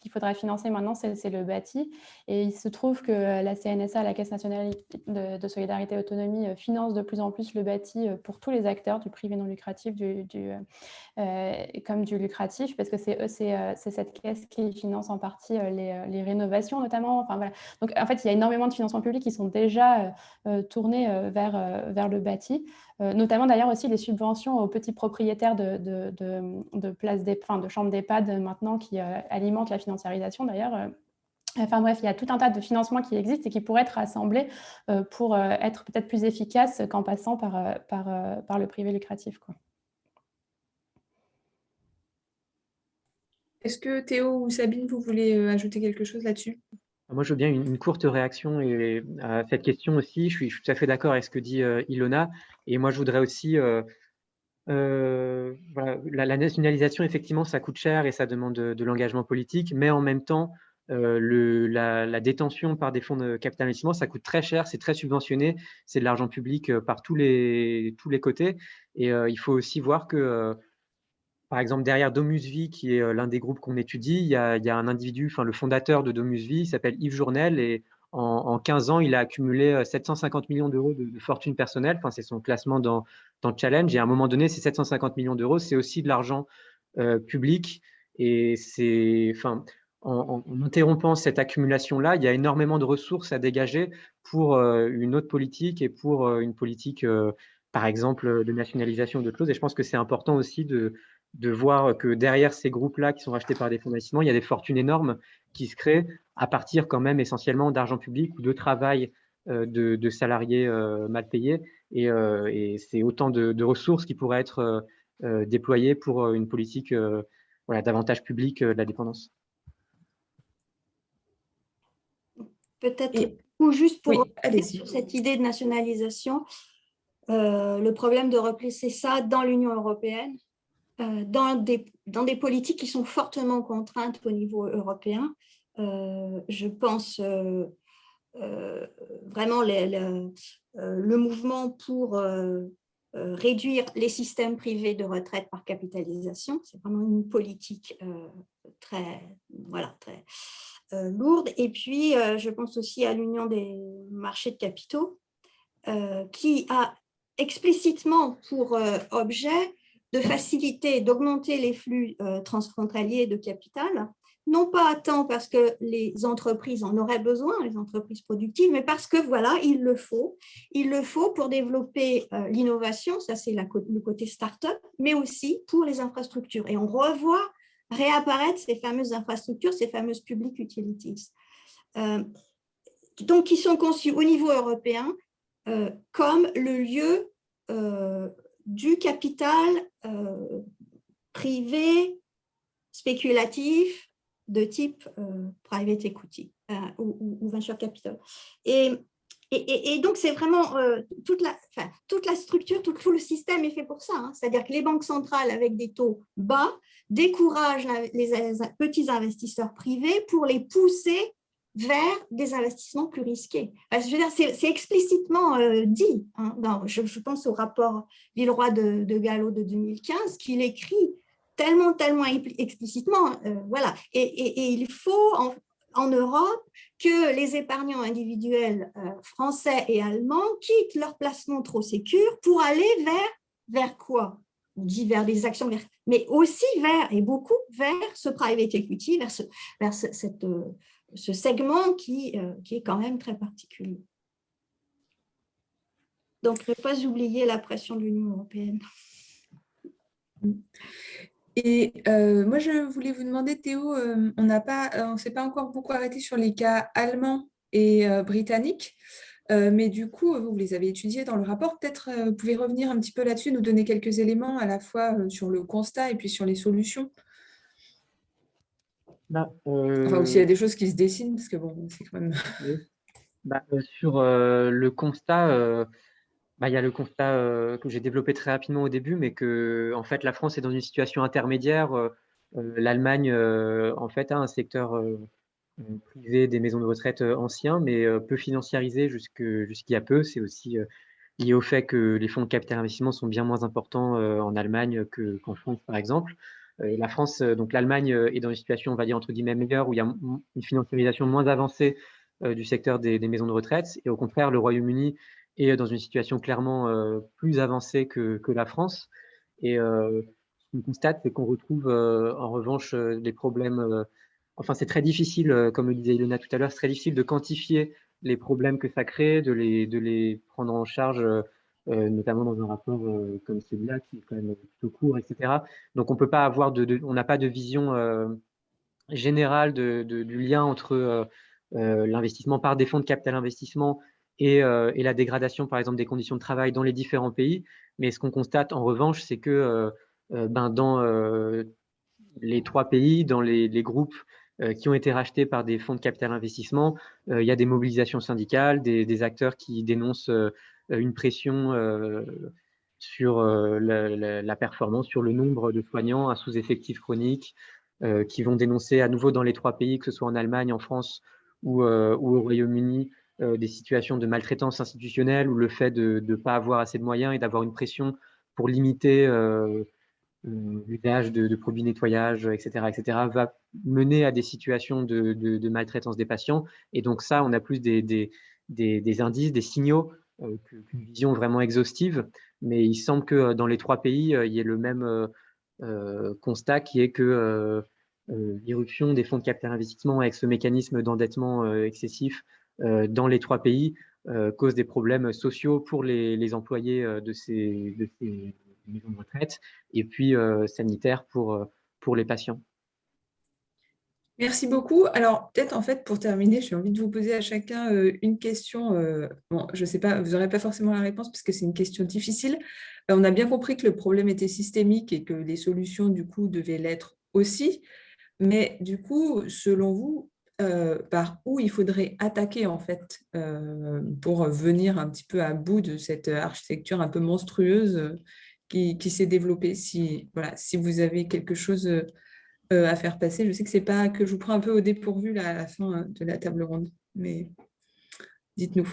qu'il faudrait financer maintenant, c'est le bâti. Et il se trouve que la CNSA, la Caisse nationale de solidarité et autonomie, finance de plus en plus le bâti pour tous les acteurs, du privé non lucratif comme du lucratif, parce que c'est cette caisse qui finance en partie les rénovations notamment. Enfin, voilà. Donc en fait, il y a énormément de financements publics qui sont déjà tournés vers le bâti, notamment d'ailleurs aussi les subventions aux petits propriétaires de places de chambres d'EHPAD maintenant qui alimentent la financiarisation d'ailleurs. Enfin bref, il y a tout un tas de financements qui existent et qui pourraient être rassemblés pour être peut-être plus efficaces qu'en passant par le privé lucratif, quoi. Est-ce que Théo ou Sabine, vous voulez ajouter quelque chose là-dessus? Moi, je veux bien une courte réaction à cette question aussi. Je suis tout à fait d'accord avec ce que dit Ilona. Et moi, je voudrais aussi… voilà, la nationalisation, effectivement, ça coûte cher et ça demande de l'engagement politique. Mais en même temps, la détention par des fonds de capital investissement, ça coûte très cher, c'est très subventionné. C'est de l'argent public par tous les côtés. Et il faut aussi voir que… par exemple, derrière DomusVi, qui est l'un des groupes qu'on étudie, il y a un individu, le fondateur de DomusVi, il s'appelle Yves Journel, et en 15 ans, il a accumulé 750 millions d'euros de fortune personnelle. C'est son classement dans Challenge. Et à un moment donné, ces 750 millions d'euros, c'est aussi de l'argent public. Et en interrompant cette accumulation-là, il y a énormément de ressources à dégager pour une autre politique et pour une politique, par exemple, de nationalisation de clauses. Et je pense que c'est important aussi de voir que derrière ces groupes-là qui sont rachetés par des fonds d'investissement, il y a des fortunes énormes qui se créent à partir quand même essentiellement d'argent public ou de travail de salariés mal payés. Et c'est autant de ressources qui pourraient être déployées pour une politique davantage publique de la dépendance. Peut-être, ou juste pour sur cette idée de nationalisation, le problème de replacer ça dans l'Union européenne, dans des politiques qui sont fortement contraintes au niveau européen. Je pense vraiment le mouvement pour réduire les systèmes privés de retraite par capitalisation. C'est vraiment une politique très lourde. Et puis, je pense aussi à l'Union des marchés de capitaux, qui a explicitement pour objet de faciliter, d'augmenter les flux transfrontaliers de capital, non pas tant parce que les entreprises en auraient besoin, les entreprises productives, mais parce que voilà, il le faut pour développer l'innovation, ça c'est le côté start-up, mais aussi pour les infrastructures. Et on revoit réapparaître ces fameuses infrastructures, ces fameuses public utilities, donc qui sont conçues au niveau européen comme le lieu du capital privé, spéculatif, de type private equity ou venture capital. Et donc, c'est vraiment toute la structure, tout le système est fait pour ça. Hein. C'est-à-dire que les banques centrales, avec des taux bas, découragent les petits investisseurs privés pour les pousser vers des investissements plus risqués. Je veux dire, c'est explicitement dit. Hein, je pense au rapport Villeroy de Gallo de 2015, qu'il écrit tellement explicitement. Voilà. Et il faut, en Europe, que les épargnants individuels français et allemands quittent leurs placements trop sécures pour aller vers quoi? On dit vers des actions, mais aussi beaucoup vers ce private equity, vers ce segment qui est quand même très particulier. Donc, ne pas oublier la pression de l'Union européenne. Et moi, je voulais vous demander, Théo, on ne s'est pas encore beaucoup arrêté sur les cas allemands et britanniques, mais du coup, vous les avez étudiés dans le rapport. Peut-être vous pouvez revenir un petit peu là-dessus, nous donner quelques éléments à la fois sur le constat et puis sur les solutions. Enfin, aussi, il y a des choses qui se dessinent, parce que bon, c'est quand même… Sur le constat… il y a le constat que j'ai développé très rapidement au début, mais que en fait, la France est dans une situation intermédiaire. L'Allemagne, en fait, a un secteur privé des maisons de retraite anciens, mais peu financiarisé jusqu'il y a peu. C'est aussi lié au fait que les fonds de capital investissement sont bien moins importants en Allemagne qu'en France, par exemple. La France, donc l'Allemagne est dans une situation, on va dire, entre guillemets, meilleure, où il y a une financiarisation moins avancée du secteur des maisons de retraite. Et au contraire, le Royaume-Uni est dans une situation clairement plus avancée que la France. Et ce qu'on constate, c'est qu'on retrouve en revanche des problèmes. Enfin, c'est très difficile, comme le disait Ilona tout à l'heure, c'est très difficile de quantifier les problèmes que ça crée, de les prendre en charge, notamment dans un rapport comme celui-là, qui est quand même plutôt court, etc. Donc, on peut pas avoir on n'a pas de vision générale du lien entre l'investissement par des fonds de capital investissement et la dégradation, par exemple, des conditions de travail dans les différents pays. Mais ce qu'on constate, en revanche, c'est que dans les 3 pays, dans les groupes qui ont été rachetés par des fonds de capital investissement, il y a des mobilisations syndicales, des acteurs qui dénoncent une pression sur la performance, sur le nombre de soignants, un sous-effectif chronique, qui vont dénoncer à nouveau dans les 3 pays, que ce soit en Allemagne, en France ou au Royaume-Uni, des situations de maltraitance institutionnelle ou le fait de ne pas avoir assez de moyens et d'avoir une pression pour limiter l'usage de produits nettoyage, etc., va mener à des situations de maltraitance des patients. Et donc ça, on a plus des indices, des signaux qu'une vision vraiment exhaustive. Mais il semble que dans les 3 pays, il y ait le même constat, qui est que l'irruption des fonds de capital investissement avec ce mécanisme d'endettement excessif dans les 3 pays cause des problèmes sociaux pour les employés de ces maisons de retraite, et puis sanitaire pour les patients. Merci beaucoup. Alors, peut-être en fait, pour terminer, j'ai envie de vous poser à chacun une question. Bon, je ne sais pas, vous n'aurez pas forcément la réponse parce que c'est une question difficile. On a bien compris que le problème était systémique et que les solutions, du coup, devaient l'être aussi. Mais du coup, selon vous, par où il faudrait attaquer, en fait, pour venir un petit peu à bout de cette architecture un peu monstrueuse qui s'est développée? Si vous avez quelque chose à faire passer. Je sais que c'est pas que je vous prends un peu au dépourvu là, à la fin de la table ronde, mais dites-nous.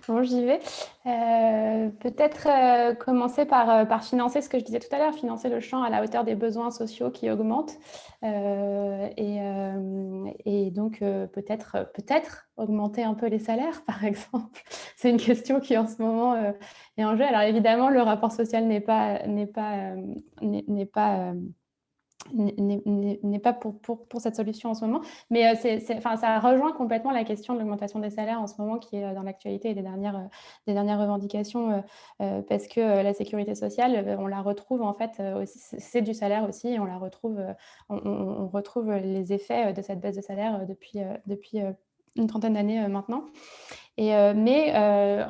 Bon, j'y vais. Peut-être commencer par financer ce que je disais tout à l'heure, financer le champ à la hauteur des besoins sociaux qui augmentent. Et donc, peut-être augmenter un peu les salaires, par exemple. C'est une question qui, en ce moment, est en jeu. Alors, évidemment, le rapport social n'est pas pour cette solution en ce moment, mais ça rejoint complètement la question de l'augmentation des salaires en ce moment, qui est dans l'actualité et des dernières revendications, parce que la sécurité sociale, on la retrouve en fait aussi, c'est du salaire aussi, et on la retrouve, on retrouve les effets de cette baisse de salaire depuis une trentaine d'années maintenant. Mais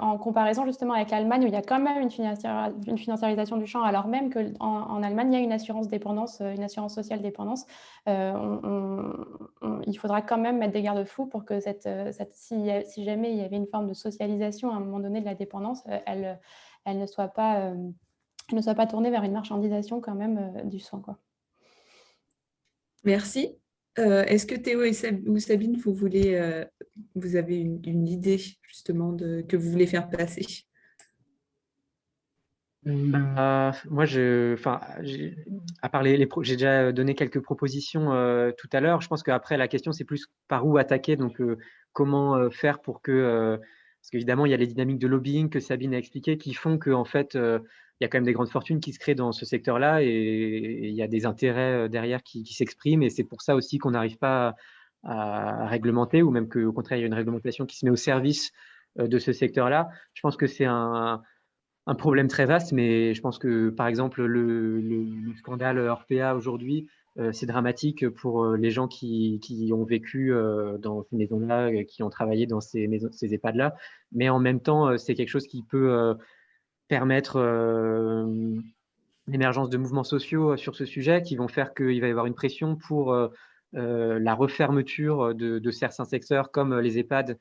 en comparaison justement avec l'Allemagne, où il y a quand même une financiarisation du champ, alors même qu'en Allemagne, il y a une assurance dépendance, une assurance sociale dépendance, il faudra quand même mettre des garde-fous pour que si jamais il y avait une forme de socialisation à un moment donné de la dépendance, elle ne soit pas tournée vers une marchandisation quand même du soin, quoi. Merci. Est-ce que Théo ou Sabine, vous avez une idée justement que vous voulez faire passer? Moi, à part j'ai déjà donné quelques propositions tout à l'heure. Je pense qu'après, la question, c'est plus par où attaquer. Donc, comment faire pour que... parce qu'évidemment, il y a les dynamiques de lobbying que Sabine a expliquées qui font qu'en fait, il y a quand même des grandes fortunes qui se créent dans ce secteur-là et il y a des intérêts derrière qui s'expriment. Et c'est pour ça aussi qu'on n'arrive pas à réglementer, ou même qu'au contraire, il y a une réglementation qui se met au service de ce secteur-là. Je pense que c'est un problème très vaste, mais je pense que, par exemple, le scandale Orpea aujourd'hui, c'est dramatique pour les gens qui ont vécu dans ces maisons-là, qui ont travaillé dans ces EHPAD-là. Mais en même temps, c'est quelque chose qui peut permettre l'émergence de mouvements sociaux sur ce sujet, qui vont faire qu'il va y avoir une pression pour la refermeture de certains secteurs, comme les EHPAD,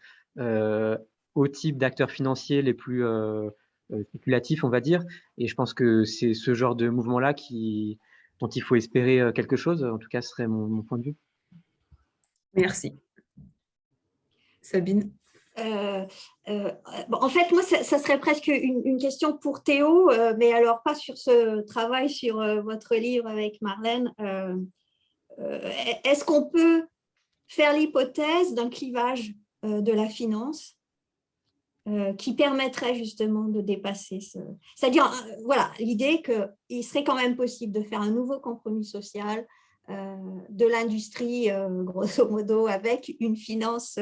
au type d'acteurs financiers les plus spéculatifs, on va dire. Et je pense que c'est ce genre de mouvement-là dont il faut espérer quelque chose. En tout cas, ce serait mon point de vue. Merci. Sabine? En fait, moi, ça serait presque une question pour Théo, mais alors pas sur ce travail sur votre livre avec Marlène. Est-ce qu'on peut faire l'hypothèse d'un clivage de la finance qui permettrait justement de dépasser C'est-à-dire, voilà, l'idée qu'il serait quand même possible de faire un nouveau compromis social de l'industrie, grosso modo, avec une finance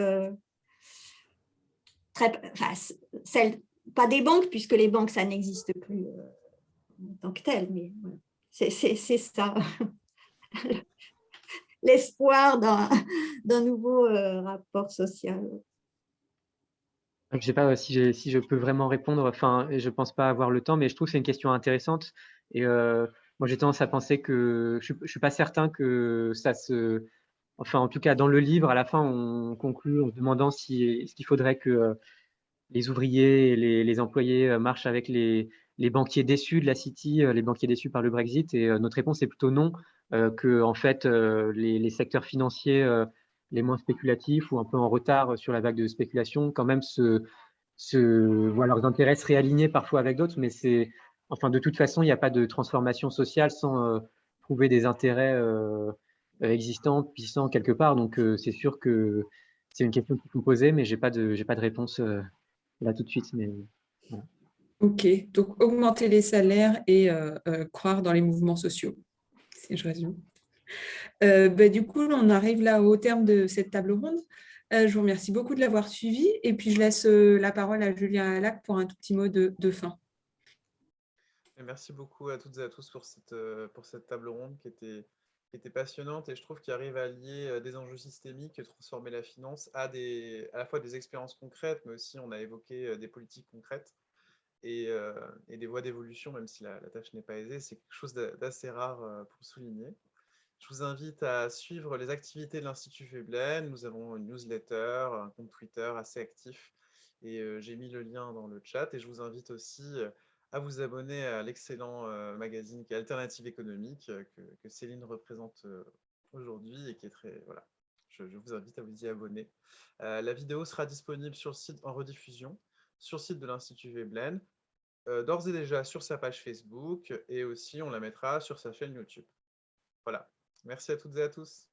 pas des banques, puisque les banques, ça n'existe plus en tant que tel, mais voilà. C'est ça, l'espoir d'un nouveau rapport social. Je ne sais pas si je peux vraiment répondre. Enfin, je ne pense pas avoir le temps, mais je trouve que c'est une question intéressante. Et moi, j'ai tendance à penser que je ne suis pas certain que ça se... Enfin, en tout cas, dans le livre, à la fin, on conclut en se demandant ce qu'il faudrait que les ouvriers et les employés marchent avec les banquiers déçus de la City, les banquiers déçus par le Brexit. Et notre réponse est plutôt non, que en fait, les secteurs financiers les moins spéculatifs ou un peu en retard sur la vague de spéculation, quand même voient leurs intérêts se réaligner parfois avec d'autres. Mais enfin, de toute façon, il n'y a pas de transformation sociale sans trouver des intérêts existants, puissants quelque part. Donc, c'est sûr que c'est une question qu'il faut poser, mais j'ai pas de réponse là tout de suite. Mais voilà. Ok, donc augmenter les salaires et croire dans les mouvements sociaux, si je résume. Du coup, on arrive là au terme de cette table ronde. Je vous remercie beaucoup de l'avoir suivi et puis je laisse la parole à Julien Alac pour un tout petit mot de fin. Et merci beaucoup à toutes et à tous pour cette table ronde qui était passionnante et je trouve qu'il arrive à lier des enjeux systémiques, transformer la finance à la fois des expériences concrètes, mais aussi on a évoqué des politiques concrètes et des voies d'évolution, même si la tâche n'est pas aisée. C'est quelque chose d'assez rare pour souligner. Je vous invite à suivre les activités de l'Institut Veblen. Nous avons une newsletter, un compte Twitter assez actif et j'ai mis le lien dans le chat. Et je vous invite aussi à vous abonner à l'excellent magazine qui est Alternative économique que Céline représente aujourd'hui et qui est très... Voilà, je vous invite à vous y abonner. La vidéo sera disponible sur le site en rediffusion, sur le site de l'Institut Veblen, d'ores et déjà sur sa page Facebook et aussi on la mettra sur sa chaîne YouTube. Voilà. Merci à toutes et à tous.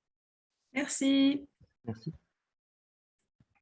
Merci. Merci.